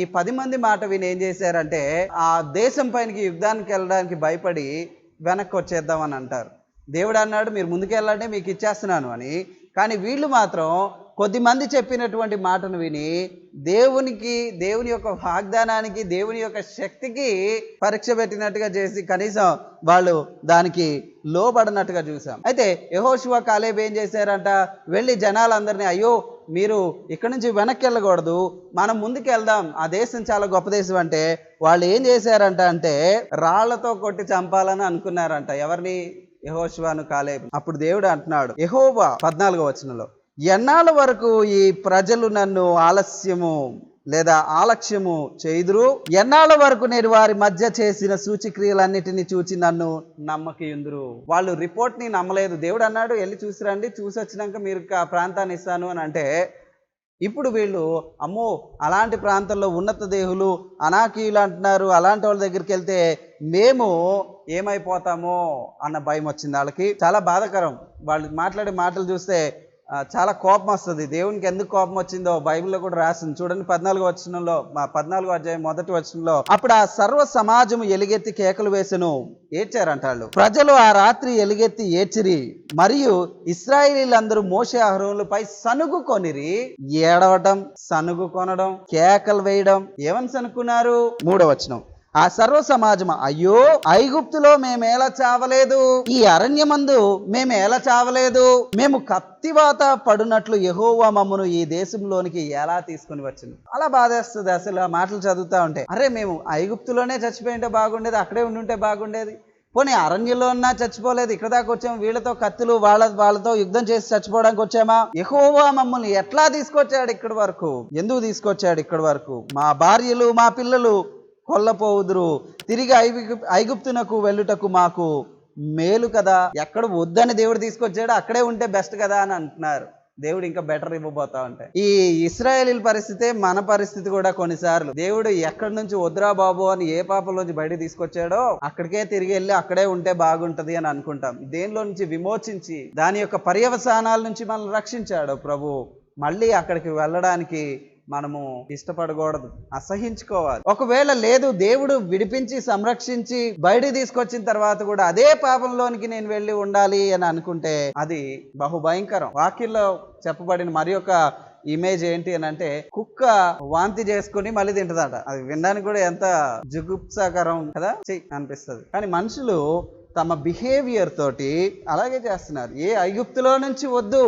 ఈ 10 మంది మాట విని ఏం చేశారంటే ఆ దేశం పైనకి యుద్ధానికి వెళ్ళడానికి భయపడి వెనక్కి వచ్చేద్దామని అంటారు. దేవుడు అన్నాడు మీరు ముందుకెళ్ళండి మీకు ఇచ్చేస్తున్నాను అని. కానీ వీళ్ళు మాత్రం కొద్దిమంది చెప్పినటువంటి మాటను విని దేవుని యొక్క వాగ్దానానికి, దేవుని యొక్క శక్తికి పరీక్ష పెట్టినట్టుగా చేసి కనీసం వాళ్ళు దానికి లోబడినట్టుగా చూసాం. అయితే యెహోషువ కాలేబు ఏం చేశారంట, వెళ్ళి జనాలందరినీ అయ్యో మీరు ఇక్కడ నుంచి వెనక్కి వెళ్ళకూడదు, మనం ముందుకు వెళ్దాం, ఆ దేశం చాలా గొప్ప దేశం అంటే వాళ్ళు ఏం చేశారంట అంటే రాళ్లతో కొట్టి చంపాలని అనుకున్నారంట. ఎవరిని? యెహోషువను కాలేబు. అప్పుడు దేవుడు అంటున్నాడు యెహోవా 14వ వచనంలో, ఎన్నాళ్ళ వరకు ఈ ప్రజలు నన్ను ఆలక్ష్యము చేయుదురు? ఎన్నాళ్ళ వరకు నేను వారి మధ్య చేసిన సూచక్రియలన్నిటిని చూచి నన్ను నమ్మకయుందురు? వాళ్ళు రిపోర్ట్ని నమ్మలేదు. దేవుడు అన్నాడు వెళ్ళి చూసిరండి, చూసి వచ్చినాక మీరు ఆ ప్రాంతాన్ని ఇస్తాను అని అంటే, ఇప్పుడు వీళ్ళు అమ్మో అలాంటి ప్రాంతంలో ఉన్నత దేహులు అనాకీయులు అంటున్నారు, అలాంటి వాళ్ళ దగ్గరికి వెళ్తే మేము ఏమైపోతామో అన్న భయం వచ్చింది వాళ్ళకి. చాలా బాధాకరం. వాళ్ళు మాట్లాడే మాటలు చూస్తే చాలా కోపం వస్తుంది. దేవునికి ఎందుకు కోపం వచ్చిందో బైబిల్లో కూడా రాసింది. చూడండి 14వ వచనంలో, 14వ అధ్యాయం 1వ వచనంలో, అప్పుడు ఆ సర్వ సమాజము ఎలుగెత్తి కేకలు వేసెను. ఏడ్చారంట వాళ్ళు. ప్రజలు ఆ రాత్రి ఎలుగెత్తి ఏడ్చిరి, మరియు ఇశ్రాయేలీలందరూ మోషే అహరోనులపై సనుగు కొనిరి. ఏడవటం, సనుగు కొనడం, కేకలు వేయడం. ఏమని సనుకున్నారు? 3వ వచనం, ఆ సర్వ సమాజం అయ్యో ఐగుప్తులో మేమేలా చావలేదు, ఈ అరణ్యమందు మేమేలా చావలేదు, మేము కత్తివాత పడునట్లు యెహోవా మమ్మను ఈ దేశంలోనికి ఎలా తీసుకుని వచ్చింది. అలా బాధేస్తుంది అసలు ఆ మాటలు చదువుతా ఉంటే. అరే మేము ఐగుప్తులోనే చచ్చిపోయింటే బాగుండేది, అక్కడే ఉండుంటే బాగుండేది, పోనీ అరణ్యంలో ఉన్నా చచ్చిపోలేదు, ఇక్కడ దాకా వచ్చాము, వీళ్ళతో కత్తులు వాళ్ళతో యుద్ధం చేసి చచ్చిపోవడానికి వచ్చామా? యెహోవా మమ్మల్ని ఎట్లా తీసుకొచ్చాడు ఇక్కడి వరకు? ఎందుకు తీసుకొచ్చాడు ఇక్కడి వరకు? మా భార్యలు మా పిల్లలు కొల్లపోవుదురు, తిరిగి ఐగుప్తునకు వెళ్ళుటకు మాకు మేలు కదా. ఎక్కడ వద్దని దేవుడు తీసుకొచ్చాడు, అక్కడే ఉంటే బెస్ట్ కదా అని అంటున్నారు. దేవుడు ఇంకా బెటర్ ఇవ్వబోతా ఉంటాయి. ఈ ఇశ్రాయేలీల పరిస్థితే మన పరిస్థితి కూడా కొన్నిసార్లు. దేవుడు ఎక్కడి నుంచి వద్దురా బాబు అని ఏ పాపంలోంచి బయట తీసుకొచ్చాడో అక్కడికే తిరిగి వెళ్ళి అక్కడే ఉంటే బాగుంటది అని అనుకుంటాం. దేనిలో నుంచి విమోచించి దాని యొక్క పర్యవసానాల నుంచి మనల్ని రక్షించాడు ప్రభు. మళ్ళీ అక్కడికి వెళ్ళడానికి మనము ఇష్టపడకూడదు, అసహించుకోవాలి. ఒకవేళ లేదు, దేవుడు విడిపించి సంరక్షించి బయటికి తీసుకొచ్చిన తర్వాత కూడా అదే పాపంలోనికి నేను వెళ్ళి ఉండాలి అని అనుకుంటే అది బహుభయంకరం. వాక్యంలో చెప్పబడిన మరి ఒక ఇమేజ్ ఏంటి అని అంటే, కుక్క వాంతి చేసుకుని మళ్ళీ తింటదట. అది వినడానికి కూడా ఎంత జుగుప్సాకరం కదా అనిపిస్తుంది. కానీ మనుషులు తమ బిహేవియర్ తోటి అలాగే చేస్తున్నారు. ఏ ఐగుప్తులో నుంచి వద్దు,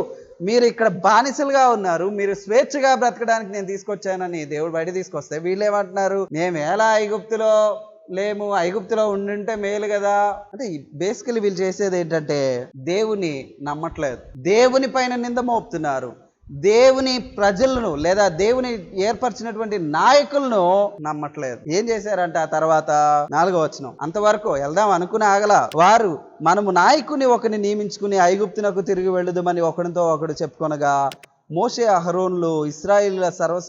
మీరు ఇక్కడ బానిసలుగా ఉన్నారు, మీరు స్వేచ్ఛగా బ్రతకడానికి నేను తీసుకొచ్చానని దేవుడు బయట తీసుకొస్తే వీళ్ళు ఏమంటున్నారు, మేము ఎలా ఐగుప్తులో లేము, ఐగుప్తులో ఉండుంటే మేలు కదా. అంటే బేసికలీ వీళ్ళు చేసేది ఏంటంటే దేవుని నమ్మట్లేదు, దేవుని పైన నింద మోపుతున్నారు, దేవుని ప్రజలను లేదా దేవుని ఏర్పరిచినటువంటి నాయకులను నమ్మట్లేదు. ఏం చేశారంట ఆ తర్వాత 4వ వచనం, అంతవరకు వెళ్దాం అనుకుని ఆగల వారు మనము నాయకుని ఒకరిని నియమించుకుని ఐగుప్తునకు తిరిగి వెళ్ళుదామని ఒకరితో ఒకడు చెప్పుకొనగా మోషే అహరోన్లు ఇశ్రాయేలీయుల సర్వ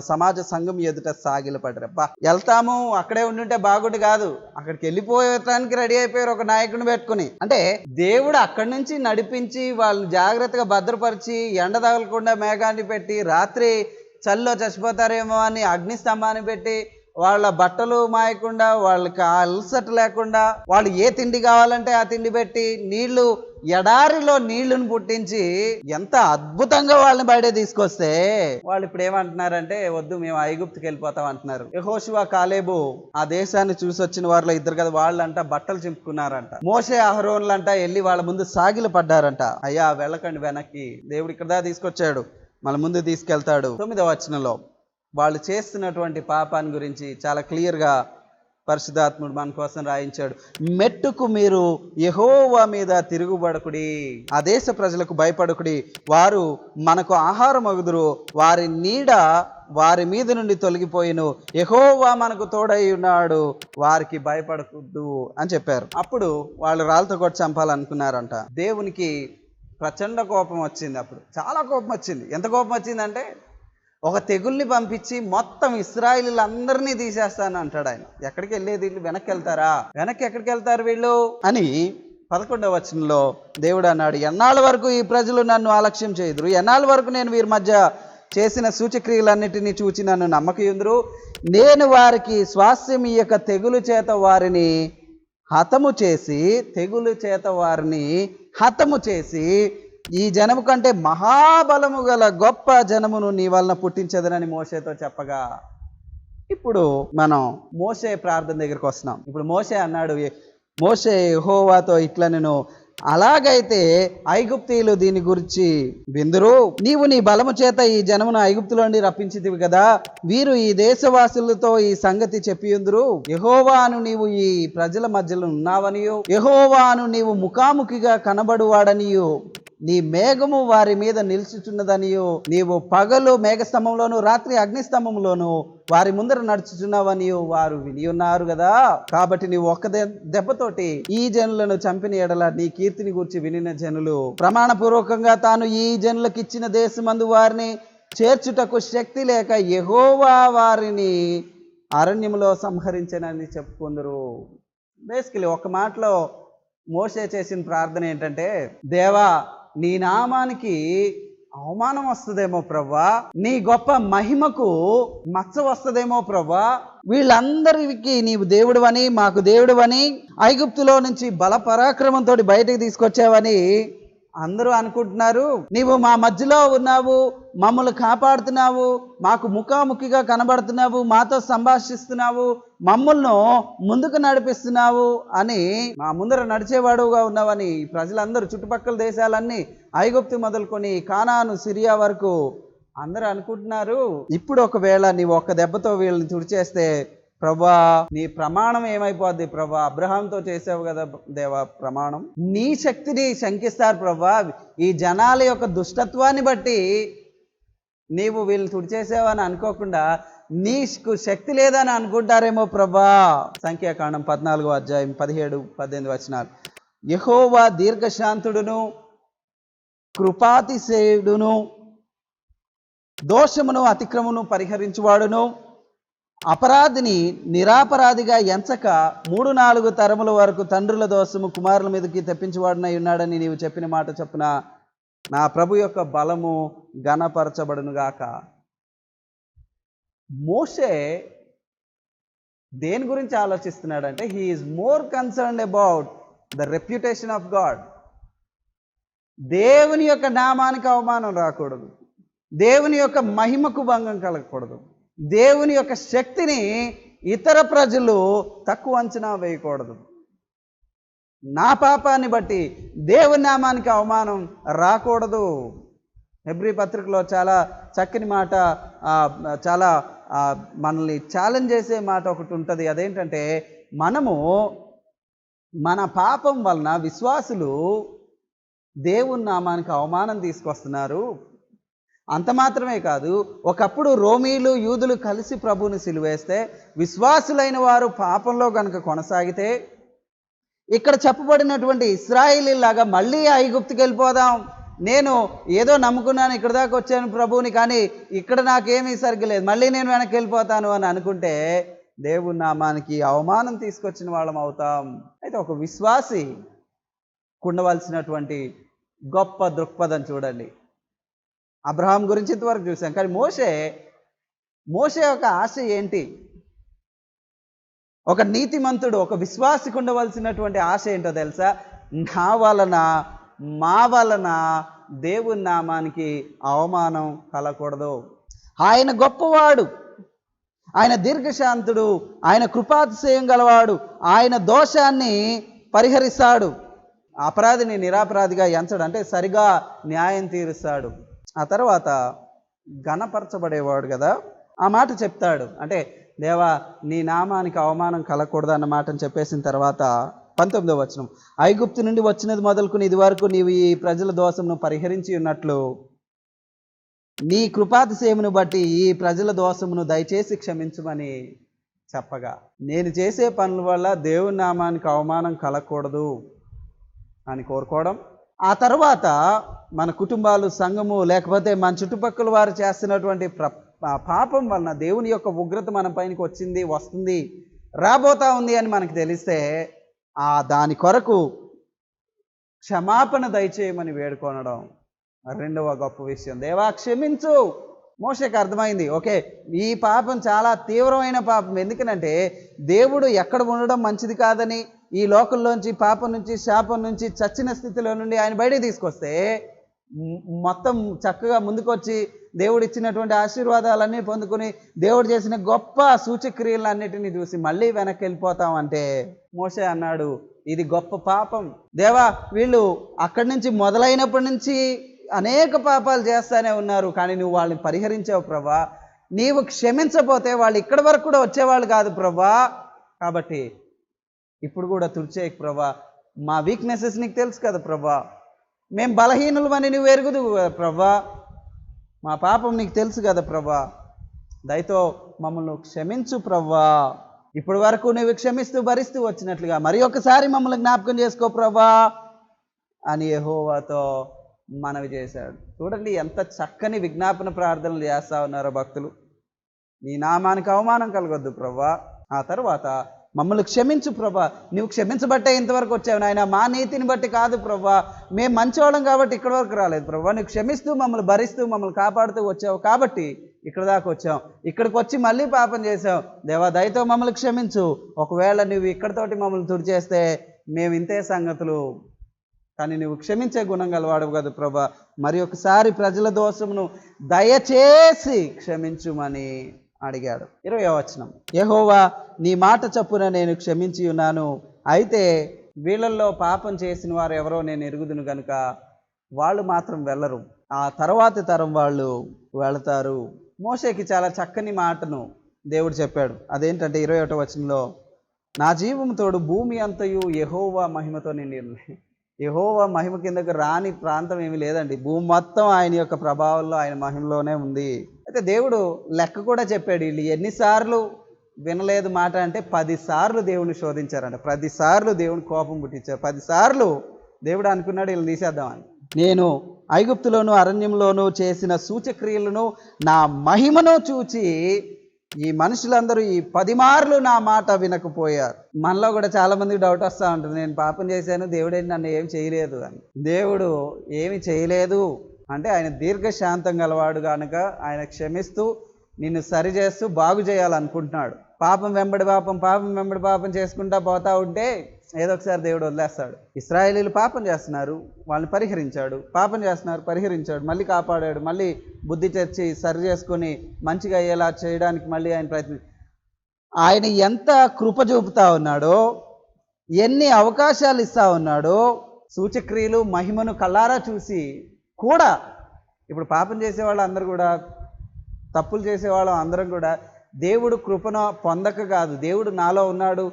సమాజ సంఘం ఎదుట సాగిలపడ్డారు. వెళ్తాము అక్కడే ఉండుంటే బాగుండు కాదు, అక్కడికి వెళ్ళిపోయటానికి రెడీ అయిపోయారు ఒక నాయకుడిని పెట్టుకుని. అంటే దేవుడు అక్కడి నుంచి నడిపించి వాళ్ళని జాగ్రత్తగా భద్రపరిచి ఎండ తగలకుండా మేఘాన్ని పెట్టి రాత్రి చలిలో చచ్చిపోతారేమో అని అగ్నిస్తంభాన్ని పెట్టి వాళ్ళ బట్టలు మాయకుండా వాళ్ళకి అలసట లేకుండా వాళ్ళు ఏ తిండి కావాలంటే ఆ తిండి పెట్టి నీళ్లు ఎడారిలో నీళ్లను పుట్టించి ఎంత అద్భుతంగా వాళ్ళని బయట తీసుకొస్తే వాళ్ళు ఇప్పుడు ఏమంటున్నారంటే వద్దు మేము ఐగుప్తుకి వెళ్ళిపోతాం అంటున్నారు. యెహోషువ కాలేబు ఆ దేశాన్ని చూసి వచ్చిన వారిలో ఇద్దరు కదా, వాళ్ళంట బట్టలు చింపుకున్నారంట. మోషే అహరోన్లంట వెళ్ళి వాళ్ళ ముందు సాగిలు పడ్డారంట. అయ్యా వెళ్ళకండి వెనక్కి, దేవుడు ఇక్కడ తీసుకొచ్చాడు, మన ముందు తీసుకెళ్తాడు. 9వ వచనంలో వాళ్ళు చేస్తున్నటువంటి పాపాన్ని గురించి చాలా క్లియర్గా పరిశుద్ధాత్ముడు మన కోసం రాయించాడు. మెట్టుకు మీరు యెహోవా మీద తిరుగుబడకుడి, ఆ దేశ ప్రజలకు భయపడకుడి, వారు మనకు ఆహారమగుదురు, వారి నీడ వారి మీద నుండి తొలగిపోయిను, యెహోవా మనకు తోడై ఉన్నాడు, వారికి భయపడకూడదు అని చెప్పారు. అప్పుడు వాళ్ళు రాళ్ళతో కొట్టి చంపాలనుకున్నారంట. దేవునికి ప్రచండ కోపం వచ్చింది. అప్పుడు చాలా కోపం వచ్చింది. ఎంత కోపం వచ్చిందంటే ఒక తెగుల్ని పంపించి మొత్తం ఇశ్రాయేలీలందరినీ తీసేస్తాను అంటాడు ఆయన. ఎక్కడికి వెళ్ళేది వీళ్ళు, వెనక్కి వెళ్తారా, వెనక్కి ఎక్కడికి వెళ్తారు వీళ్ళు అని 11వ వచనంలో దేవుడు అన్నాడు, ఎన్నాళ్ళ వరకు ఈ ప్రజలు నన్ను అలక్ష్యం చేయుదురు, ఎన్నాళ్ళ వరకు నేను వీరి మధ్య చేసిన సూచక్రియలన్నిటినీ చూచి నన్ను నమ్మకయుందురు, నేను వారికి స్వాస్థ్యం ఇయ్యక తెగులు చేత వారిని హతము చేసి, తెగులు చేత వారిని హతము చేసి ఈ జనము కంటే మహాబలము గల గొప్ప జనమును నీ వలన పుట్టించదనని మోషేతో చెప్పగా, ఇప్పుడు మనం మోషే ప్రార్థన దగ్గరికి వస్తున్నాం. ఇప్పుడు మోషే అన్నాడు, మోషే యెహోవాతో ఇట్లా, నేను అలాగైతే ఐగుప్తీయులు దీని గురించి విందురు, నీవు నీ బలము చేత ఈ జనమును ఐగుప్తులోండి రప్పించితివి కదా, వీరు ఈ దేశవాసులతో ఈ సంగతి చెప్పియుందురు, యెహోవాను నీవు ఈ ప్రజల మధ్యలో ఉన్నావనియు, యెహోవాను నీవు ముఖాముఖిగా కనబడువాడనియు, నీ మేఘము వారి మీద నిలుచుచున్నదనియు, నీవు పగలు మేఘస్తంభంలోను రాత్రి అగ్నిస్తంభంలోను వారి ముందర నడుచుచున్నావనియు వారు విని ఉన్నారు కదా. కాబట్టి నీవు ఒక్క దెబ్బతోటి ఈ జనులను చంపిన ఎడల నీ కీర్తిని గూర్చి వినిన జనులు ప్రమాణపూర్వకంగా తాను ఈ జనులకు ఇచ్చిన దేశమందు వారిని చేర్చుటకు శక్తి లేక యెహోవా వారిని అరణ్యములో సంహరించనని చెప్పుకుందరు. బేసికలీ ఒక మాటలో మోషే చేసిన ప్రార్థన ఏంటంటే, దేవా నీ నామానికి అవమానం వస్తుందేమో ప్రవ్వా, నీ గొప్ప మహిమకు మచ్చ వస్తుందేమో ప్రవ్వా, వీళ్ళందరికీ నీవు దేవుడువని మాకు దేవుడువని ఐగుప్తులో నుంచి బల పరాక్రమంతో బయటకు తీసుకొచ్చావని అందరూ అనుకుంటున్నారు, నీవు మా మధ్యలో ఉన్నావు, మమ్మల్ని కాపాడుతున్నావు, మాకు ముఖాముఖిగా కనబడుతున్నావు, మాతో సంభాషిస్తున్నావు, మమ్మల్ని ముందుకు నడిపిస్తున్నావు అని, మా ముందర నడిచేవాడుగా ఉన్నావని ప్రజలందరూ చుట్టుపక్కల దేశాలన్నీ ఐగుప్తు మొదలుకొని కానాను సిరియా వరకు అందరూ అనుకుంటున్నారు. ఇప్పుడు ఒకవేళ నీవు ఒక్క దెబ్బతో వీళ్ళని తుడిచేస్తే ప్రభా నీ ప్రమాణం ఏమైపోద్ది ప్రభా, అబ్రహాంతో చేసావు కదా దేవా ప్రమాణం, నీ శక్తిని శంకిస్తారు ప్రభా, ఈ జనాల యొక్క దుష్టత్వాన్ని బట్టి నీవు వీళ్ళని తుడిచేసావని అనుకోకుండా నీకు శక్తి లేదని అనుకుంటారేమో ప్రభా. సంఖ్యాకాండం 14వ అధ్యాయం 17-18 వచనాలు. యెహోవా దీర్ఘశాంతుడును కృపాతిశయుడును, దోషమును అతిక్రమను పరిహరించువాడును, అపరాధిని నిరాపరాధిగా ఎంచక 3-4 తరముల వరకు తండ్రుల దోషము కుమారుల మీదకి తెప్పించువాడునై ఉన్నాడని నీవు చెప్పిన మాట చొప్పున నా ప్రభు యొక్క బలము ఘనపరచబడునుగాక. మోషే దేని గురించి ఆలోచిస్తున్నాడంటే he is more concerned about the reputation of God. దేవుని యొక్క నామానికి అవమానం రాకూడదు, దేవుని యొక్క మహిమకు భంగం కలగకూడదు, దేవుని యొక్క శక్తిని ఇతర ప్రజలు తక్కువ అంచనా వేయకూడదు. నా పాపాన్ని బట్టి దేవుని నామానికి అవమానం రాకూడదు. హెబ్రీ పత్రికలో చాలా చక్కని మాట, చాలా మనల్ని ఛాలెంజ్ చేసే మాట ఒకటి ఉంటుంది. అదేంటంటే మనము మన పాపం వలన విశ్వాసులు దేవుని నామానికి అవమానం తీసుకొస్తున్నారు. అంత మాత్రమే కాదు, ఒకప్పుడు రోమీలు యూదులు కలిసి ప్రభువుని సిలువేస్తే విశ్వాసులైన వారు పాపంలో కనుక కొనసాగితే ఇక్కడ చెప్పబడినటువంటి ఇశ్రాయేలీలాగా మళ్ళీ ఐగుప్తుకి వెళ్ళిపోదాం, నేను ఏదో నమ్ముకున్నాను, ఇక్కడ దాకా వచ్చాను ప్రభువుని, కానీ ఇక్కడ నాకేమీ సరిగ్గా లేదు, మళ్ళీ నేను వెనక్కి వెళ్ళిపోతాను అని అనుకుంటే దేవుని నామానికి అవమానం తీసుకొచ్చిన వాళ్ళం అవుతాం. అయితే ఒక విశ్వాసి ఉండవలసినటువంటి గొప్ప దృక్పథం చూడండి. అబ్రహాం గురించి ఇంతవరకు చూసాం, కానీ మోషే యొక్క ఆశ ఏంటి? ఒక నీతిమంతుడు, ఒక విశ్వాసికి ఉండవలసినటువంటి ఆశ ఏంటో తెలుసా? నా వలన, మా వలన దేవుని నామానికి అవమానం కలగకూడదు. ఆయన గొప్పవాడు, ఆయన దీర్ఘశాంతుడు, ఆయన కృపాతిశయం గలవాడు, ఆయన దోషాన్ని పరిహరిస్తాడు, అపరాధిని నిరాపరాధిగా ఎంచడు, అంటే సరిగా న్యాయం తీరుస్తాడు. ఆ తర్వాత ఘనపరచబడేవాడు కదా, ఆ మాట చెప్తాడు. అంటే దేవా నీ నామానికి అవమానం కలగకూడదు అన్న మాటను చెప్పేసిన తర్వాత 19వ వచనం, ఐగుప్తు నుండి వచ్చినది మొదలుకుని ఇది వరకు నీవు ఈ ప్రజల దోషమును పరిహరించి ఉన్నట్లు నీ కృపాతిశయమును బట్టి ఈ ప్రజల దోషమును దయచేసి క్షమించమని చెప్పగా, నేను చేసే పనుల వల్ల దేవుని నామానికి అవమానం కలగకూడదు అని కోరుకోవడం. ఆ తర్వాత మన కుటుంబాలు, సంఘము, లేకపోతే మన చుట్టుపక్కల వారు చేస్తున్నటువంటి పాపం వలన దేవుని యొక్క ఉగ్రత మన పైనకి వచ్చింది, వస్తుంది, రాబోతా ఉంది అని మనకు తెలిస్తే దాని కొరకు క్షమాపణ దయచేయమని వేడుకొనడం రెండవ గొప్ప విషయం. దేవా క్షమించు. మోషేకి అర్థమైంది, ఓకే ఈ పాపం చాలా తీవ్రమైన పాపం, ఎందుకనంటే దేవుడు ఎక్కడ ఉండడం మంచిది కాదని, ఈ లోకంలోంచి, పాపం నుంచి, శాపం నుంచి, చచ్చిన స్థితిలో నుండి ఆయన బయటికి తీసుకొస్తే మొత్తం చక్కగా ముందుకొచ్చి దేవుడు ఇచ్చినటువంటి ఆశీర్వాదాలన్నీ పొందుకుని దేవుడు చేసిన గొప్ప సూచక్రియలన్నిటిని చూసి మళ్ళీ వెనక్కి వెళ్ళిపోతాం అంటే మోషే అన్నాడు ఇది గొప్ప పాపం. దేవా వీళ్ళు అక్కడి నుంచి మొదలైనప్పటి నుంచి అనేక పాపాలు చేస్తానే ఉన్నారు, కానీ నువ్వు వాళ్ళని పరిహరించావు ప్రభా, నీవు క్షమించపోతే వాళ్ళు ఇక్కడి వరకు కూడా వచ్చేవాళ్ళు కాదు ప్రభా, కాబట్టి ఇప్పుడు కూడా తుడిచేయకు ప్రభా, మా వీక్నెసెస్ నీకు తెలుసు కదా ప్రభా, మేము బలహీనులమని నువ్వు ఎరుగుదు ప్రభా, మా పాపం నీకు తెలుసు కదా ప్రభా, దయతో మమ్మల్ని క్షమించు ప్రభా, ఇప్పటి వరకు నువ్వు క్షమిస్తూ భరిస్తూ వచ్చినట్లుగా మరి ఒకసారి మమ్మల్ని జ్ఞాపకం చేసుకో ప్రభా అని యెహోవాతో మనవి చేశాడు. చూడండి ఎంత చక్కని విజ్ఞాపన ప్రార్థనలు చేస్తా ఉన్నారో భక్తులు. నీ నామానికి అవమానం కలగొద్దు ప్రభా, ఆ తర్వాత మమ్మల్ని క్షమించు ప్రభా, నువ్వు క్షమించబట్టే ఇంతవరకు వచ్చావు నాయన, మా నీతిని బట్టి కాదు ప్రభా, మేము మంచివాళ్ళం కాబట్టి ఇక్కడి వరకు రాలేదు ప్రభా, నువ్వు క్షమిస్తూ మమ్మల్ని భరిస్తూ మమ్మల్ని కాపాడుతూ వచ్చావు కాబట్టి ఇక్కడ దాకా వచ్చాం, ఇక్కడికి వచ్చి మళ్ళీ పాపం చేసావు, దేవా దయతో మమ్మల్ని క్షమించు, ఒకవేళ నువ్వు ఇక్కడితోటి మమ్మల్ని తుడిచేస్తే మేము ఇంతే సంగతులు, కానీ నువ్వు క్షమించే గుణం గలవాడు కదా ప్రభా, మరి ఒకసారి ప్రజల దోషమును దయచేసి క్షమించుమని అడిగాడు. 20వ వచనం, యెహోవా నీ మాట చొప్పున నేను క్షమించి ఉన్నాను, అయితే వీళ్ళల్లో పాపం చేసిన వారు ఎవరో నేను ఎరుగుదును గనుక వాళ్ళు మాత్రం వెళ్ళరు, ఆ తర్వాతి తరం వాళ్ళు వెళతారు. మోషేకి చాలా చక్కని మాటను దేవుడు చెప్పాడు. అదేంటంటే 21వ వచనంలో, నా జీవము తోడు భూమి అంతయు యెహోవా మహిమతో నిండి ఉంది. యెహోవా మహిమ కిందకు రాని ప్రాంతం ఏమీ లేదండి, భూమి మొత్తం ఆయన యొక్క ప్రభావంలో, ఆయన మహిమలోనే ఉంది. అయితే దేవుడు లెక్క కూడా చెప్పాడు, వీళ్ళు ఎన్నిసార్లు వినలేదు మాట అంటే 10 సార్లు దేవుని శోధించారంట, 10 సార్లు దేవుని కోపం పుట్టించారు, 10 సార్లు దేవుడు అనుకున్నాడు వీళ్ళని తీసేద్దామని. నేను ఐగుప్తులోను అరణ్యంలోను చేసిన సూచక్రియలను నా మహిమను చూచి ఈ మనుషులందరూ ఈ 10 మార్లు నా మాట వినకపోయారు. మనలో కూడా చాలా మందికి డౌట్ వస్తూ ఉంటుంది, నేను పాపం చేశాను, దేవుడేంటి నన్ను ఏమి చేయలేదు అని. దేవుడు ఏమి చేయలేదు అంటే ఆయన దీర్ఘశాంతం గలవాడు కనుక ఆయన క్షమిస్తూ నిన్ను సరిచేస్తూ బాగు చేయాలనుకుంటున్నాడు. పాపం వెంబడి పాపం చేసుకుంటా పోతా ఉంటే ఏదో ఒకసారి దేవుడు వదిలేస్తాడు. ఇశ్రాయేలీలు పాపం చేస్తున్నారు, వాళ్ళని పరిహరించాడు. పాపం చేస్తున్నారు, పరిహరించాడు, మళ్ళీ కాపాడాడు, మళ్ళీ బుద్ధి తెచ్చి సరి చేసుకొని మంచిగా అయ్యేలా చేయడానికి మళ్ళీ ఆయన ఎంత కృప చూపుతా ఉన్నాడో, ఎన్ని అవకాశాలు ఇస్తా ఉన్నాడో, సూచక్రియలు మహిమను కళ్ళారా చూసి కూడా ఇప్పుడు పాపం చేసేవాళ్ళు అందరూ కూడా, తప్పులు చేసేవాళ్ళం అందరం కూడా దేవుడు కృపను పొందక కాదు, దేవుడు నాలో ఉన్నాడు,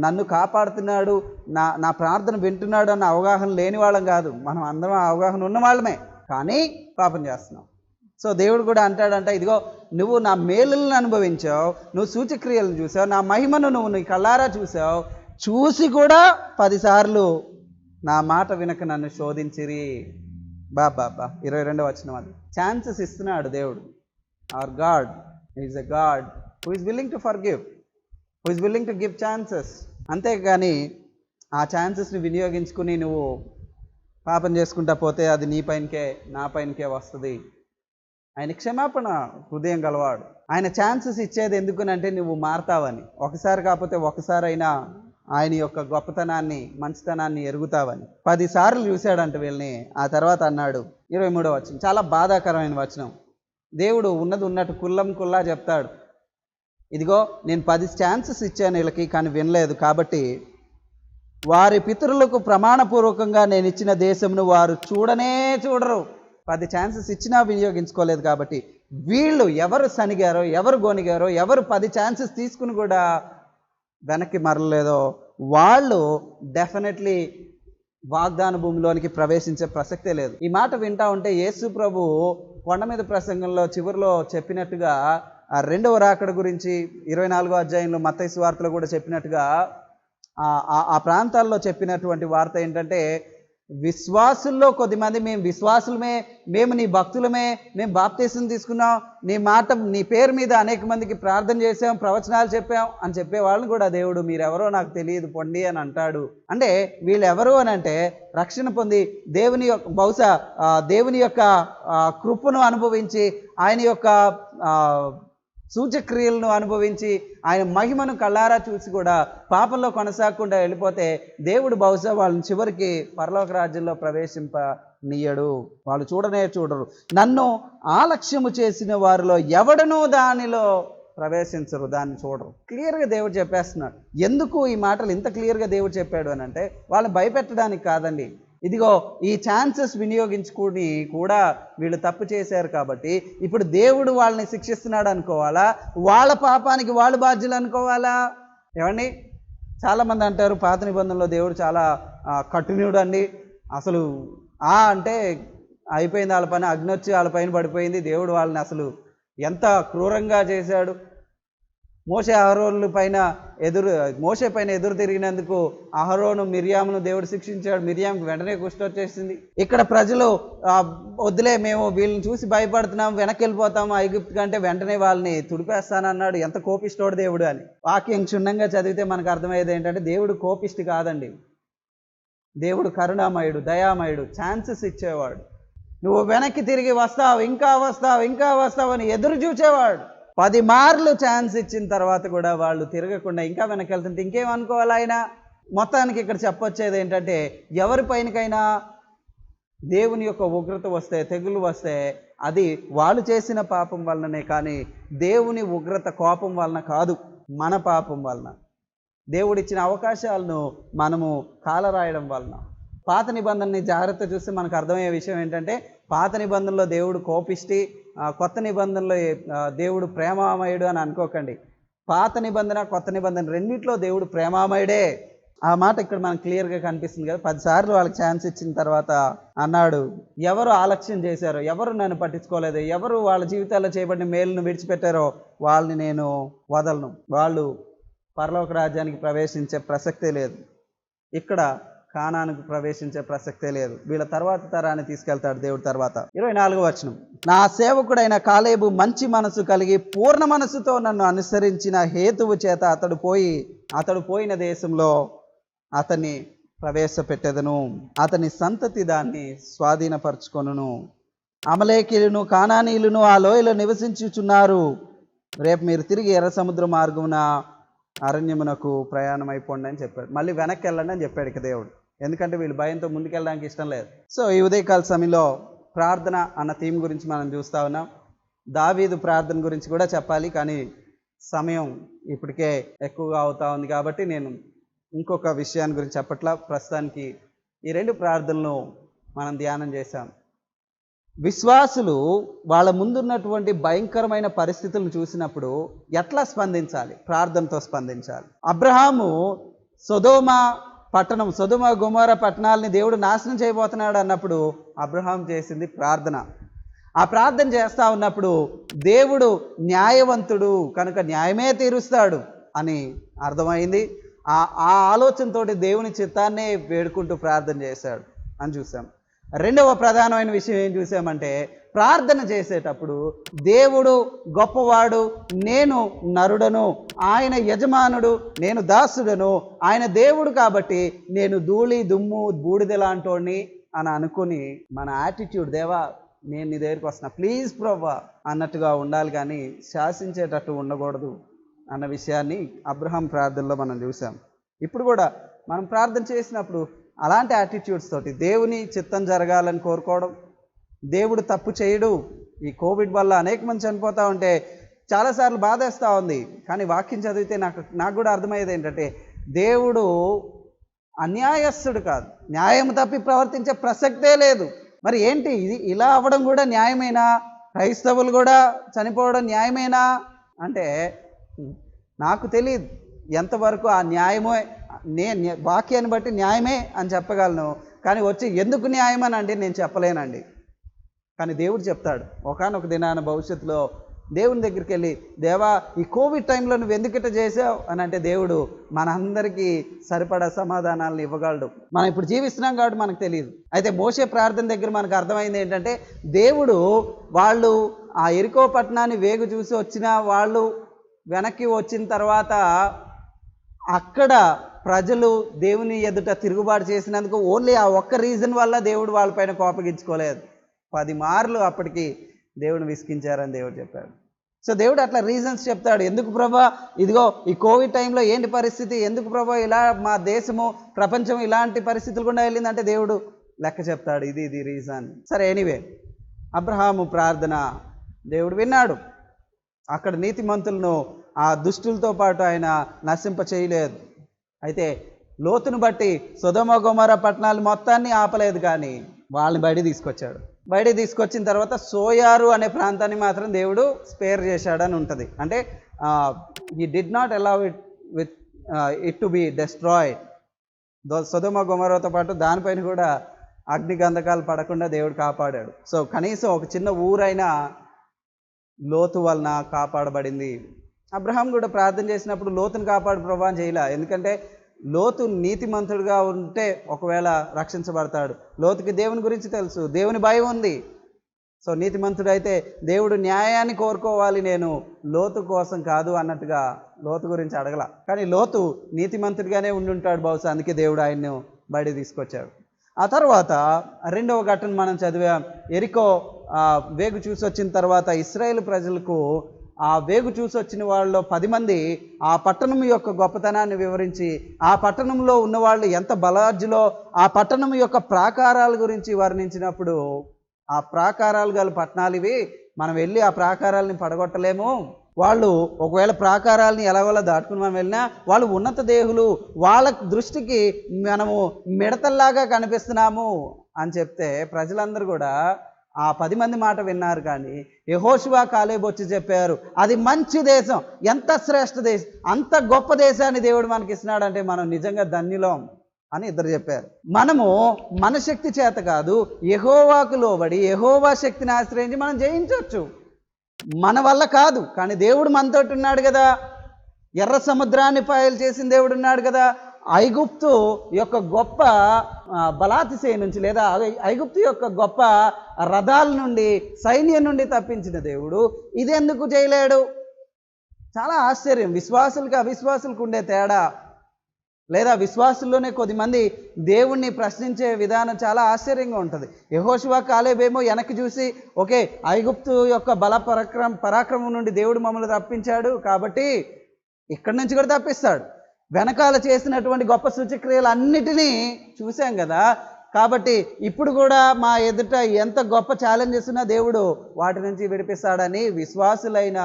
నన్ను కాపాడుతున్నాడు, నా ప్రార్థన వింటున్నాడు అన్న అవగాహన లేని వాళ్ళం కాదు. మనం అందరం అవగాహన ఉన్న వాళ్ళమే, కానీ పాపం చేస్తున్నాం. సో దేవుడు కూడా అంటాడంట, ఇదిగో నువ్వు నా మేలులను అనుభవించావు, నువ్వు సూచక్రియలను చూసావు, నా మహిమను నువ్వు నీ కళ్ళారా చూసావు, చూసి కూడా 10 సార్లు నా మాట వినక నన్ను శోధించిరి. బాబా 22వ వచనం. అది ఛాన్సెస్ ఇస్తున్నాడు దేవుడు. Our God is a God who is willing to forgive, who is willing to give chances. అంతేగాని ఆ ఛాన్సెస్ని వినియోగించుకుని నువ్వు పాపం చేసుకుంటా పోతే అది నీ పైనకే నా పైనకే వస్తుంది. ఆయన క్షమాపణ హృదయం గలవాడు. ఆయన ఛాన్సెస్ ఇచ్చేది ఎందుకునంటే నువ్వు మారతావని. ఒకసారి కాకపోతే ఒకసారైనా ఆయన యొక్క గొప్పతనాన్ని మంచితనాన్ని ఎరుగుతావని. 10 సార్లు చూశాడంట వీళ్ళని. ఆ తర్వాత అన్నాడు 23వ వచనం, చాలా బాధాకరమైన వచనం. దేవుడు ఉన్నది ఉన్నట్టు కుల్లా చెప్తాడు, ఇదిగో నేను 10 ఛాన్సెస్ ఇచ్చాను వీళ్ళకి, కానీ వినలేదు. కాబట్టి వారి పితరులకు ప్రమాణపూర్వకంగా నేను ఇచ్చిన దేశమును వారు చూడరు. 10 ఛాన్సెస్ ఇచ్చినా వినియోగించుకోలేదు. కాబట్టి వీళ్ళు ఎవరు సనిగారో, ఎవరు గోనిగారో, ఎవరు 10 ఛాన్సెస్ తీసుకుని కూడా వెనక్కి మరలేదో వాళ్ళు డెఫినెట్లీ వాగ్దాన భూమిలోనికి ప్రవేశించే ప్రసక్తే లేదు. ఈ మాట వింటా ఉంటే యేసు ప్రభు కొండ మీద ప్రసంగంలో చివరిలో చెప్పినట్టుగా ఆ 2వ రాకడ గురించి 24వ అధ్యాయంలో మత్తయి సువార్తలో కూడా చెప్పినట్టుగా ఆ ప్రాంతాల్లో చెప్పినటువంటి వార్త ఏంటంటే, విశ్వాసుల్లో కొద్దిమంది మేము విశ్వాసులమే, మేము నీ భక్తులమే, మేము బాప్తీసం తీసుకున్నాం, నీ పేరు మీద అనేక మందికి ప్రార్థన చేసాం, ప్రవచనాలు చెప్పాం అని చెప్పే వాళ్ళని కూడా దేవుడు మీరెవరో నాకు తెలియదు పొండి అని అంటాడు. అంటే వీళ్ళు ఎవరు అని అంటే రక్షణ పొంది బహుశా దేవుని యొక్క కృపను అనుభవించి, ఆయన యొక్క సూచక్రియలను అనుభవించి, ఆయన మహిమను కళ్ళారా చూసి కూడా పాపంలో కొనసాగకుండా వెళ్ళిపోతే దేవుడు బహుశా వాళ్ళని చివరికి పరలోక రాజ్యంలో ప్రవేశింపనీయడు. వాళ్ళు చూడరు. నన్ను ఆలక్ష్యము చేసిన వారిలో ఎవడనూ దానిలో ప్రవేశించరు, దాన్ని చూడరు. క్లియర్గా దేవుడు చెప్పేస్తున్నాడు. ఎందుకు ఈ మాటలు ఇంత క్లియర్గా దేవుడు చెప్పాడు అని అంటే వాళ్ళని భయపెట్టడానికి కాదండి. ఇదిగో ఈ ఛాన్సెస్ వినియోగించుకుని కూడా వీళ్ళు తప్పు చేశారు కాబట్టి ఇప్పుడు దేవుడు వాళ్ళని శిక్షిస్తున్నాడు అనుకోవాలా, వాళ్ళ పాపానికి వాళ్ళు బాధ్యులు అనుకోవాలా? ఏమండి, చాలామంది అంటారు పాత నిబంధనలో దేవుడు చాలా కఠినుడు అండి, అసలు అంటే అయిపోయింది వాళ్ళ పని, అగ్ని వచ్చి వాళ్ళ పైన పడిపోయింది, దేవుడు వాళ్ళని అసలు ఎంత క్రూరంగా చేశాడు. మోషే పైన ఎదురు తిరిగినందుకు అహరోను మిర్యామును దేవుడు శిక్షించాడు. మిర్యాముకు వెంటనే కుష్టి వచ్చేసింది. ఇక్కడ ప్రజలు వద్దులే, మేము వీళ్ళని చూసి భయపడుతున్నాం, వెనక్కి వెళ్ళిపోతాము ఐగుప్తు కంటే, వెంటనే వాళ్ళని తుడిపేస్తానన్నాడు. ఎంత కోపిష్టోడు దేవుడు అని. వాక్యం క్షుణ్ణంగా చదివితే మనకు అర్థమయ్యేది ఏంటంటే దేవుడు కోపిష్టి కాదండి, దేవుడు కరుణామయుడు, దయామయుడు, ఛాన్సెస్ ఇచ్చేవాడు. నువ్వు వెనక్కి తిరిగి వస్తావు, ఇంకా వస్తావు అని ఎదురు చూచేవాడు. 10 మార్లు ఛాన్స్ ఇచ్చిన తర్వాత కూడా వాళ్ళు తిరగకుండా ఇంకా వెనక్కి వెళ్తుంటే ఇంకేమనుకోవాలి ఆయన? మొత్తానికి ఇక్కడ చెప్పొచ్చేది ఏంటంటే, ఎవరిపైనకైనా దేవుని యొక్క ఉగ్రత వస్తే, తెగులు వస్తే అది వాళ్ళు చేసిన పాపం వలననే, కానీ దేవుని ఉగ్రత కోపం వలన కాదు, మన పాపం వలన, దేవుడిచ్చిన అవకాశాలను మనము కాలరాయడం వలన. పాత నిబంధనని జాగ్రత్త చూస్తే మనకు అర్థమయ్యే విషయం ఏంటంటే, పాత నిబంధనలో దేవుడు కోపిష్టి, కొత్త నిబంధనలో దేవుడు ప్రేమామయుడు అని అనుకోకండి. పాత నిబంధన కొత్త నిబంధన రెండిట్లో దేవుడు ప్రేమామయుడే. ఆ మాట ఇక్కడ మనకు క్లియర్గా కనిపిస్తుంది కదా. 10 సార్లు వాళ్ళకి ఛాన్స్ ఇచ్చిన తర్వాత అన్నాడు, ఎవరు ఆలక్ష్యం చేశారో, ఎవరు నన్ను పట్టించుకోలేదో, ఎవరు వాళ్ళ జీవితాల్లో చేయబడిన మేలును విడిచిపెట్టారో వాళ్ళని నేను వదలను, వాళ్ళు పరలోక రాజ్యానికి ప్రవేశించే ప్రసక్తే లేదు. ఇక్కడ కానానుకు ప్రవేశించే ప్రసక్తే లేదు. వీళ్ళ తర్వాత తరాన్ని తీసుకెళ్తాడు దేవుడు. తర్వాత 24వ వచనం, నా సేవకుడైన కాలేబు మంచి మనసు కలిగి పూర్ణ మనసుతో నన్ను అనుసరించిన హేతువు చేత అతడు పోయిన దేశంలో అతన్ని ప్రవేశపెట్టెదను, అతని సంతతి దాన్ని స్వాధీనపరచుకొనును. అమలేకీయులను కానానీయులను ఆ లోయలో నివసించుచున్నారు. రేపు మీరు తిరిగి ఎర్ర సముద్ర మార్గమున అరణ్యమునకు ప్రయాణం అయిపోండి అని చెప్పాడు. మళ్ళీ వెనక్కి వెళ్ళండి అని చెప్పాడు ఇక దేవుడు. ఎందుకంటే వీళ్ళు భయంతో ముందుకెళ్ళడానికి ఇష్టం లేదు. సో ఈ ఉదయకాల సమయంలో ప్రార్థన అన్న థీమ్ గురించి మనం చూస్తూ ఉన్నాం. దావీదు ప్రార్థన గురించి కూడా చెప్పాలి, కానీ సమయం ఇప్పటికే ఎక్కువగా అవుతా ఉంది కాబట్టి నేను ఇంకొక విషయాన్ని గురించి చెప్పట్లా. ప్రస్తుతానికి ఈ 2 ప్రార్థనలు మనం ధ్యానం చేశాం. విశ్వాసులు వాళ్ళ ముందున్నటువంటి భయంకరమైన పరిస్థితులను చూసినప్పుడు ఎట్లా స్పందించాలి? ప్రార్థనతో స్పందించాలి. అబ్రహాము సొదొమ గొమొర్రా పట్టణాలని దేవుడు నాశనం చేయబోతున్నాడు అన్నప్పుడు అబ్రహాం చేసింది ప్రార్థన. ఆ ప్రార్థన చేస్తూ ఉన్నప్పుడు దేవుడు న్యాయవంతుడు కనుక న్యాయమే తీరుస్తాడు అని అర్థమైంది. ఆ ఆలోచనతోటి దేవుని చిత్తాన్నే వేడుకుంటూ ప్రార్థన చేశాడు అని చూసాం. రెండవ ప్రధానమైన విషయం ఏం చూసామంటే, ప్రార్థన చేసేటప్పుడు దేవుడు గొప్పవాడు, నేను నరుడను, ఆయన యజమానుడు, నేను దాసుడను, ఆయన దేవుడు కాబట్టి నేను ధూళి దుమ్ము బూడిద లాంటోడిని అని అనుకుని మన యాటిట్యూడ్, దేవా నేను నీ దగ్గరికి వస్తున్నా ప్లీజ్ ప్రభువా అన్నట్టుగా ఉండాలి, కానీ శాసించేటట్టు ఉండకూడదు అన్న విషయాన్ని అబ్రహాం ప్రార్థనలో మనం చూసాం. ఇప్పుడు కూడా మనం ప్రార్థన చేసినప్పుడు అలాంటి యాటిట్యూడ్స్ తోటి దేవుని చిత్తం జరగాలని కోరుకోవడం. దేవుడు తప్పు చేయడు. ఈ కోవిడ్ వల్ల అనేక మంది చనిపోతూ ఉంటే చాలాసార్లు బాధేస్తూ ఉంది, కానీ వాక్యం చదివితే నాకు కూడా అర్థమయ్యేది ఏంటంటే, దేవుడు అన్యాయస్తుడు కాదు, న్యాయం తప్పి ప్రవర్తించే ప్రసక్తే లేదు. మరి ఏంటి ఇది? ఇలా అవ్వడం కూడా న్యాయమేనా? క్రైస్తవులు కూడా చనిపోవడం న్యాయమేనా అంటే నాకు తెలియదు ఎంతవరకు ఆ న్యాయమే. నేను వాక్యాన్ని బట్టి న్యాయమే అని చెప్పగలను, కానీ వచ్చి ఎందుకు న్యాయమని అంటే నేను చెప్పలేనండి. కానీ దేవుడు చెప్తాడు. ఒకానొక దినాన భవిష్యత్తులో దేవుని దగ్గరికి వెళ్ళి, దేవా ఈ కోవిడ్ టైంలో నువ్వు ఎందుకిట చేసావు అని అంటే దేవుడు మనందరికీ సరిపడా సమాధానాలను ఇవ్వగలడు. మనం ఇప్పుడు జీవిస్తున్నాం కాబట్టి మనకు తెలియదు. అయితే మోషే ప్రార్థన దగ్గర మనకు అర్థమైంది ఏంటంటే, దేవుడు వాళ్ళు ఆ యెరికో పట్టణాన్ని వేగు చూసి వచ్చిన వాళ్ళు వెనక్కి వచ్చిన తర్వాత అక్కడ ప్రజలు దేవుని ఎదుట తిరుగుబాటు చేసినందుకు ఓన్లీ ఆ ఒక్క రీజన్ వల్ల దేవుడు వాళ్ళపైన కోపగించుకోలేదు. 10 మార్లు అప్పటికి దేవుని విసికించారని దేవుడు చెప్పాడు. సో దేవుడు అట్లా రీజన్స్ చెప్తాడు. ఎందుకు ప్రభా ఇదిగో ఈ కోవిడ్ టైంలో ఏంటి పరిస్థితి, ఎందుకు ప్రభా ఇలా మా దేశము ప్రపంచం ఇలాంటి పరిస్థితులు గుండా వెళ్ళిందంటే దేవుడు లెక్క చెప్తాడు, ఇది రీజన్. సరే, ఎనీవే అబ్రహాము ప్రార్థన దేవుడు విన్నాడు. అక్కడ నీతిమంతులను ఆ దుష్టులతో పాటు ఆయన నశింప చేయలేదు. అయితే లోతును బట్టి సొదొమ గొమొర్రా పట్టణాలు మొత్తాన్ని ఆపలేదు, కానీ వాళ్ళని బయటికి తీసుకొచ్చాడు. బయటికి తీసుకొచ్చిన తర్వాత సోయారు అనే ప్రాంతాన్ని మాత్రం దేవుడు స్పేర్ చేశాడని ఉంటుంది. అంటే he did not allow it to be destroyed. సొదొమ గొమొర్రాతో పాటు దానిపైన కూడా అగ్ని గంధకాలు పడకుండా దేవుడు కాపాడాడు. సో కనీసం ఒక చిన్న ఊరైనా లోతు వలన కాపాడబడింది. అబ్రహాం కూడా ప్రార్థన చేసినప్పుడు లోతును కాపాడు ప్రభా అని చేయలే. ఎందుకంటే లోతు నీతిమంతుడుగా ఉంటే ఒకవేళ రక్షించబడతాడు. లోతుకి దేవుని గురించి తెలుసు, దేవుని భయం ఉంది. సో నీతిమంతుడైతే దేవుడు న్యాయాన్ని కోరుకోవాలి, నేను లోతు కోసం కాదు అన్నట్టుగా లోతు గురించి అడగల. కానీ లోతు నీతిమంతుడిగానే ఉండుంటాడు బహుశా, అందుకే దేవుడు ఆయన్ను బయట తీసుకొచ్చాడు. ఆ తర్వాత రెండవ ఘటన మనం చదివాం. యెరికో వేగు చూసి వచ్చిన తర్వాత ఇశ్రాయేలు ప్రజలకు ఆ వేగు చూసి వచ్చిన వాళ్ళలో 10 మంది ఆ పట్టణం యొక్క గొప్పతనాన్ని వివరించి, ఆ పట్టణంలో ఉన్నవాళ్ళు ఎంత బలార్జులో ఆ పట్టణం యొక్క ప్రాకారాల గురించి వర్ణించినప్పుడు, ఆ ప్రాకారాలు గల పట్టణాలు ఇవి, మనం వెళ్ళి ఆ ప్రాకారాలని పడగొట్టలేము, వాళ్ళు ఒకవేళ ప్రాకారాలని ఎలాగోలా దాటుకుని మనం వెళ్ళినా వాళ్ళు ఉన్నత దేహులు, వాళ్ళ దృష్టికి మనము మిడతల్లాగా కనిపిస్తున్నాము అని చెప్తే ప్రజలందరూ కూడా ఆ 10 మంది మాట విన్నారు. కానీ యెహోషువ కాలేబు వచ్చి చెప్పారు, అది మంచి దేశం, ఎంత శ్రేష్ఠ దేశం, అంత గొప్ప దేశాన్ని దేవుడు మనకి ఇస్తున్నాడంటే మనం నిజంగా ధన్యులం అని ఇద్దరు చెప్పారు. మనము మన శక్తి చేత కాదు, యెహోవాకు లోబడి యెహోవా శక్తిని ఆశ్రయించి మనం జయించవచ్చు. మన వల్ల కాదు, కానీ దేవుడు మనతోటి ఉన్నాడు కదా. ఎర్ర సముద్రాన్ని పాయలు చేసిన దేవుడు ఉన్నాడు కదా. ఐగుప్తు యొక్క గొప్ప బలాతిశయ నుంచి లేదా ఐగుప్తు యొక్క గొప్ప రథాల నుండి సైన్యం నుండి తప్పించిన దేవుడు ఇదెందుకు చేయలేడు? చాలా ఆశ్చర్యం. విశ్వాసులకు అవిశ్వాసులకు ఉండే తేడా, లేదా విశ్వాసుల్లోనే కొద్దిమంది దేవుణ్ణి ప్రశ్నించే విధానం చాలా ఆశ్చర్యంగా ఉంటుంది. యెహోషువ కాలేబేమో వెనక్కి చూసి ఓకే, ఐగుప్తు యొక్క పరాక్రమం నుండి దేవుడు మమ్మల్ని తప్పించాడు కాబట్టి ఇక్కడి నుంచి కూడా తప్పిస్తాడు. వెనకాల చేసినటువంటి గొప్ప సూచక్రియలు అన్నిటినీ చూసాం కదా, కాబట్టి ఇప్పుడు కూడా మా ఎదుట ఎంత గొప్ప ఛాలెంజెస్ ఉన్నా దేవుడు వాటి నుంచి విడిపిస్తాడని విశ్వాసులైన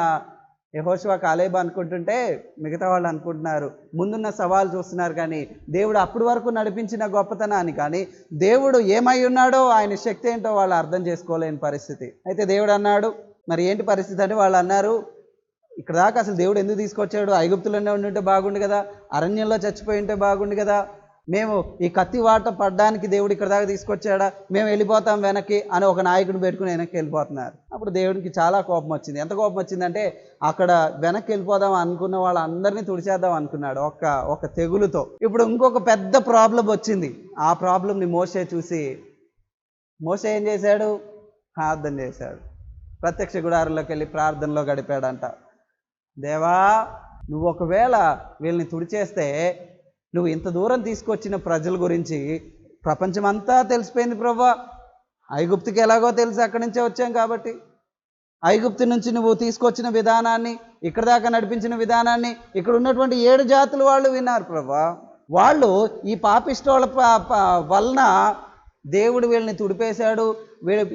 యెహోషువ కాలేబు అనుకుంటుంటే మిగతా వాళ్ళు అనుకుంటున్నారు ముందున్న సవాలు చూస్తున్నారు, కానీ దేవుడు అప్పటి వరకు నడిపించిన గొప్పతనాన్ని కానీ దేవుడు ఏమై ఉన్నాడో ఆయన శక్తి ఏంటో వాళ్ళు అర్థం చేసుకోలేని పరిస్థితి. అయితే దేవుడు అన్నాడు, మరి ఏంటి పరిస్థితి అంటే వాళ్ళు అన్నారు, ఇక్కడ దాకా అసలు దేవుడు ఎందుకు తీసుకొచ్చాడు? ఐగుప్తులోనే ఉండుంటే బాగుండు కదా, అరణ్యంలో చచ్చిపోయి ఉంటే బాగుండు కదా, మేము ఈ కత్తి వాట పడ్డానికి దేవుడు ఇక్కడ దాకా తీసుకొచ్చాడా, మేము వెళ్ళిపోతాం వెనక్కి అని ఒక నాయకుడిని పెట్టుకుని వెనక్కి వెళ్ళిపోతున్నారు. అప్పుడు దేవుడికి చాలా కోపం వచ్చింది. ఎంత కోపం వచ్చిందంటే అక్కడ వెనక్కి వెళ్ళిపోదాం అనుకున్న వాళ్ళందరినీ తుడిచేద్దాం అనుకున్నాడు ఒక తెగులుతో. ఇప్పుడు ఇంకొక పెద్ద ప్రాబ్లం వచ్చింది. ఆ ప్రాబ్లంని మోషే చూసి మోషే ఏం చేశాడు? ప్రార్థన చేశాడు. ప్రత్యక్ష గుడారంలోకి వెళ్ళి ప్రార్థనలో గడిపాడంట. దేవా, నువ్వు ఒకవేళ వీళ్ళని తుడిచేస్తే నువ్వు ఇంత దూరం తీసుకొచ్చిన ప్రజల గురించి ప్రపంచమంతా తెలిసిపోయింది ప్రభువా. ఐగుప్తుకి ఎలాగో తెలుసు, అక్కడి నుంచే వచ్చాం కాబట్టి. ఐగుప్తు నుంచి నువ్వు తీసుకొచ్చిన విధానాన్ని, ఇక్కడ దాకా నడిపించిన విధానాన్ని ఇక్కడ ఉన్నటువంటి 7 జాతుల వాళ్ళు విన్నారు ప్రభువా. వాళ్ళు ఈ పాపిష్టోళ్ళ వలన దేవుడు వీళ్ళని తుడిపేశాడు.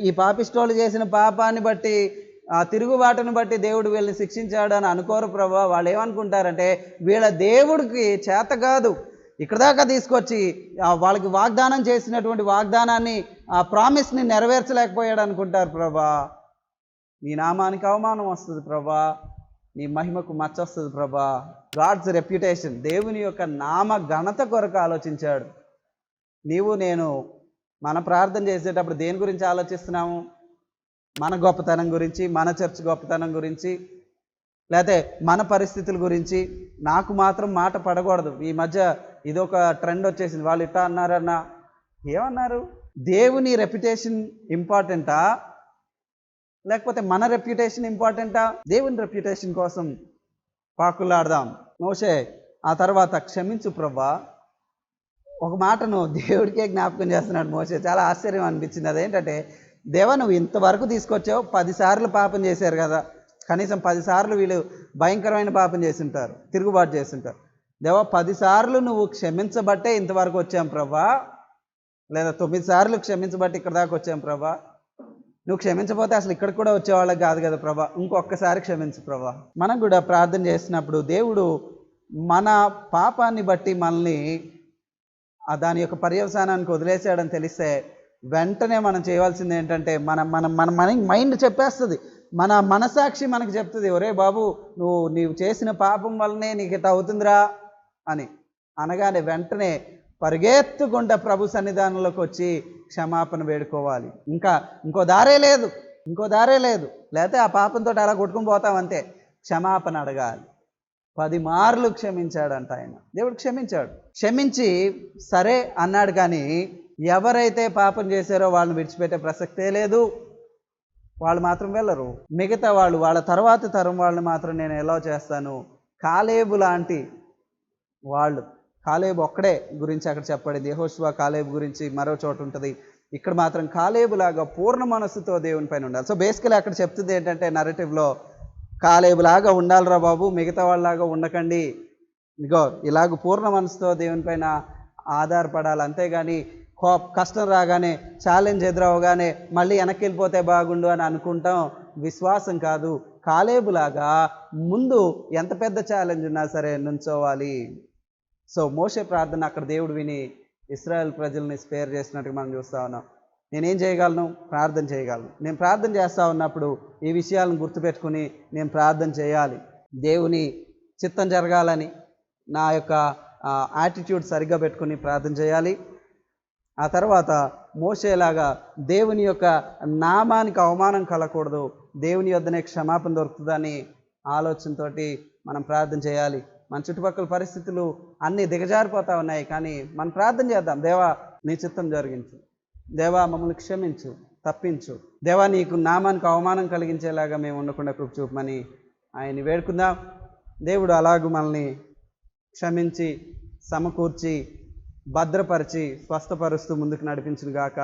ఈ పాపిష్టోళ్ళు చేసిన పాపాన్ని బట్టి, ఆ తిరుగుబాటును బట్టి దేవుడు వీళ్ళని శిక్షించాడు అని అనుకోరు ప్రభువా. వాళ్ళు ఏమనుకుంటారంటే వీళ్ళ దేవుడికి చేత కాదు ఇక్కడ దాకా తీసుకొచ్చి వాళ్ళకి వాగ్దానం చేసినటువంటి వాగ్దానాన్ని, ఆ ప్రామిస్ని నెరవేర్చలేకపోయాడు అనుకుంటారు ప్రభువా. నీ నామానికి అవమానం వస్తుంది ప్రభువా, నీ మహిమకు మచ్చ వస్తుంది ప్రభువా. గాడ్స్ రెప్యుటేషన్, దేవుని యొక్క నామ ఘనత కొరకు ఆలోచించాడు. నీవు నేను మన ప్రార్థన చేసేటప్పుడు దేని గురించి ఆలోచిస్తున్నాము? మన గొప్పతనం గురించి, మన చర్చ్ గొప్పతనం గురించి, లేకపోతే మన పరిస్థితుల గురించి. నాకు మాత్రం మాట పడకూడదు. ఈ మధ్య ఇదొక ట్రెండ్ వచ్చేసింది. వాళ్ళు ఇట్టా అన్నారన్నా, ఏమన్నారు? దేవుని రెప్యుటేషన్ ఇంపార్టెంటా లేకపోతే మన రెప్యుటేషన్ ఇంపార్టెంటా? దేవుని రెప్యుటేషన్ కోసం పాకులాడదాం. మోషే ఆ తర్వాత క్షమించు ప్రభువా. ఒక మాటను దేవుడికే జ్ఞాపకం చేస్తున్నాడు మోషే. చాలా ఆశ్చర్యం అనిపించింది. అదేంటంటే, దేవా నువ్వు ఇంతవరకు తీసుకొచ్చావు, 10 సార్లు పాపం చేశారు కదా, కనీసం 10 సార్లు వీళ్ళు భయంకరమైన పాపం చేసి ఉంటారు, తిరుగుబాటు చేసి ఉంటారు. దేవా 10 సార్లు నువ్వు క్షమించబట్టే ఇంతవరకు వచ్చాం ప్రభా, లేదా 9 సార్లు క్షమించబట్టి ఇక్కడ దాకా వచ్చాం ప్రభా. నువ్వు క్షమించకపోతే అసలు ఇక్కడికి కూడా వచ్చేవాళ్ళకి కాదు కదా ప్రభా, ఇంకొకసారి క్షమించు ప్రభా. మనం కూడా ప్రార్థన చేసినప్పుడు దేవుడు మన పాపాన్ని బట్టి మనల్ని దాని యొక్క పర్యవసానానికి వదిలేసాడని తెలిస్తే వెంటనే మనం చేయవలసింది ఏంటంటే, మన మైండ్ చెప్పేస్తుంది, మన మనసాక్షి మనకు చెప్తుంది, ఒరే బాబు నీవు చేసిన పాపం వల్లనే నీకు ఇట్లా అవుతుందిరా అని. అనగానే వెంటనే పరిగెత్తుకుంటా ప్రభు సన్నిధానంలోకి వచ్చి క్షమాపణ వేడుకోవాలి. ఇంకో దారే లేదు, లేకపోతే ఆ పాపంతో అలా కొట్టుకుని పోతాం అంతే. క్షమాపణ అడగాలి. 10 మార్లు క్షమించాడంట ఆయన. దేవుడు క్షమించాడు. క్షమించి సరే అన్నాడు, కానీ ఎవరైతే పాపం చేశారో వాళ్ళని విడిచిపెట్టే ప్రసక్తే లేదు. వాళ్ళు మాత్రం వెళ్ళరు. మిగతా వాళ్ళు, వాళ్ళ తర్వాత తరం వాళ్ళని మాత్రం నేను ఎలా చేస్తాను. కాలేబు లాంటి వాళ్ళు, కాలేబు ఒక్కడే గురించి అక్కడ చెప్పబడింది. యెహోషువ కాలేబు గురించి మరో చోట ఉంటుంది. ఇక్కడ మాత్రం కాలేబు లాగా పూర్ణ మనస్సుతో దేవుని పైన ఉండాలి. సో బేసికలీ అక్కడ చెప్తుంది ఏంటంటే, నరేటివ్లో కాలేబు లాగా ఉండాలిరా బాబు, మిగతా వాళ్ళలాగా ఉండకండి. ఇగో ఇలాగ పూర్ణ మనసుతో దేవుని పైన ఆధారపడాలి. అంతేగాని కష్టం రాగానే, ఛాలెంజ్ ఎదురవగానే మళ్ళీ వెనక్కి వెళ్ళిపోతే బాగుండు అని అనుకుంటాం విశ్వాసం కాదు. కాలేబులాగా ముందు ఎంత పెద్ద ఛాలెంజ్ ఉన్నా సరే నుంచోవాలి. సో మోషే ప్రార్థన అక్కడ దేవుడు విని ఇశ్రాయేల్ ప్రజల్ని స్పేర్ చేసినట్టుగా మనం చూస్తూ ఉన్నాం. నేనేం చేయగలను? ప్రార్థన చేయగలను. నేను ప్రార్థన చేస్తూ ఉన్నప్పుడు ఈ విషయాలను గుర్తుపెట్టుకుని నేను ప్రార్థన చేయాలి. దేవుని చిత్తం జరగాలని నా యొక్క యాటిట్యూడ్ సరిగ్గా పెట్టుకుని ప్రార్థన చేయాలి. ఆ తర్వాత మోషేలాగా దేవుని యొక్క నామానికి అవమానం కలగకూడదు, దేవుని యొద్దనే క్షమాపణ దొరుకుతుందని ఆలోచనతోటి మనం ప్రార్థన చేయాలి. మన చుట్టుపక్కల పరిస్థితులు అన్నీ దిగజారిపోతూ ఉన్నాయి. కానీ మనం ప్రార్థన చేద్దాం, దేవా నీ చిత్తం జరిగించు, దేవా మమ్మల్ని క్షమించు, తప్పించు, దేవా నీకు నామానికి అవమానం కలిగించేలాగా మేము ఉండకుండా కృప చూపమని ఆయన్ని వేడుకుందాం. దేవుడు అలాగూ మనల్ని క్షమించి సమకూర్చి భద్రపరిచి స్వస్థపరుస్తూ ముందుకు నడిపించును గాక.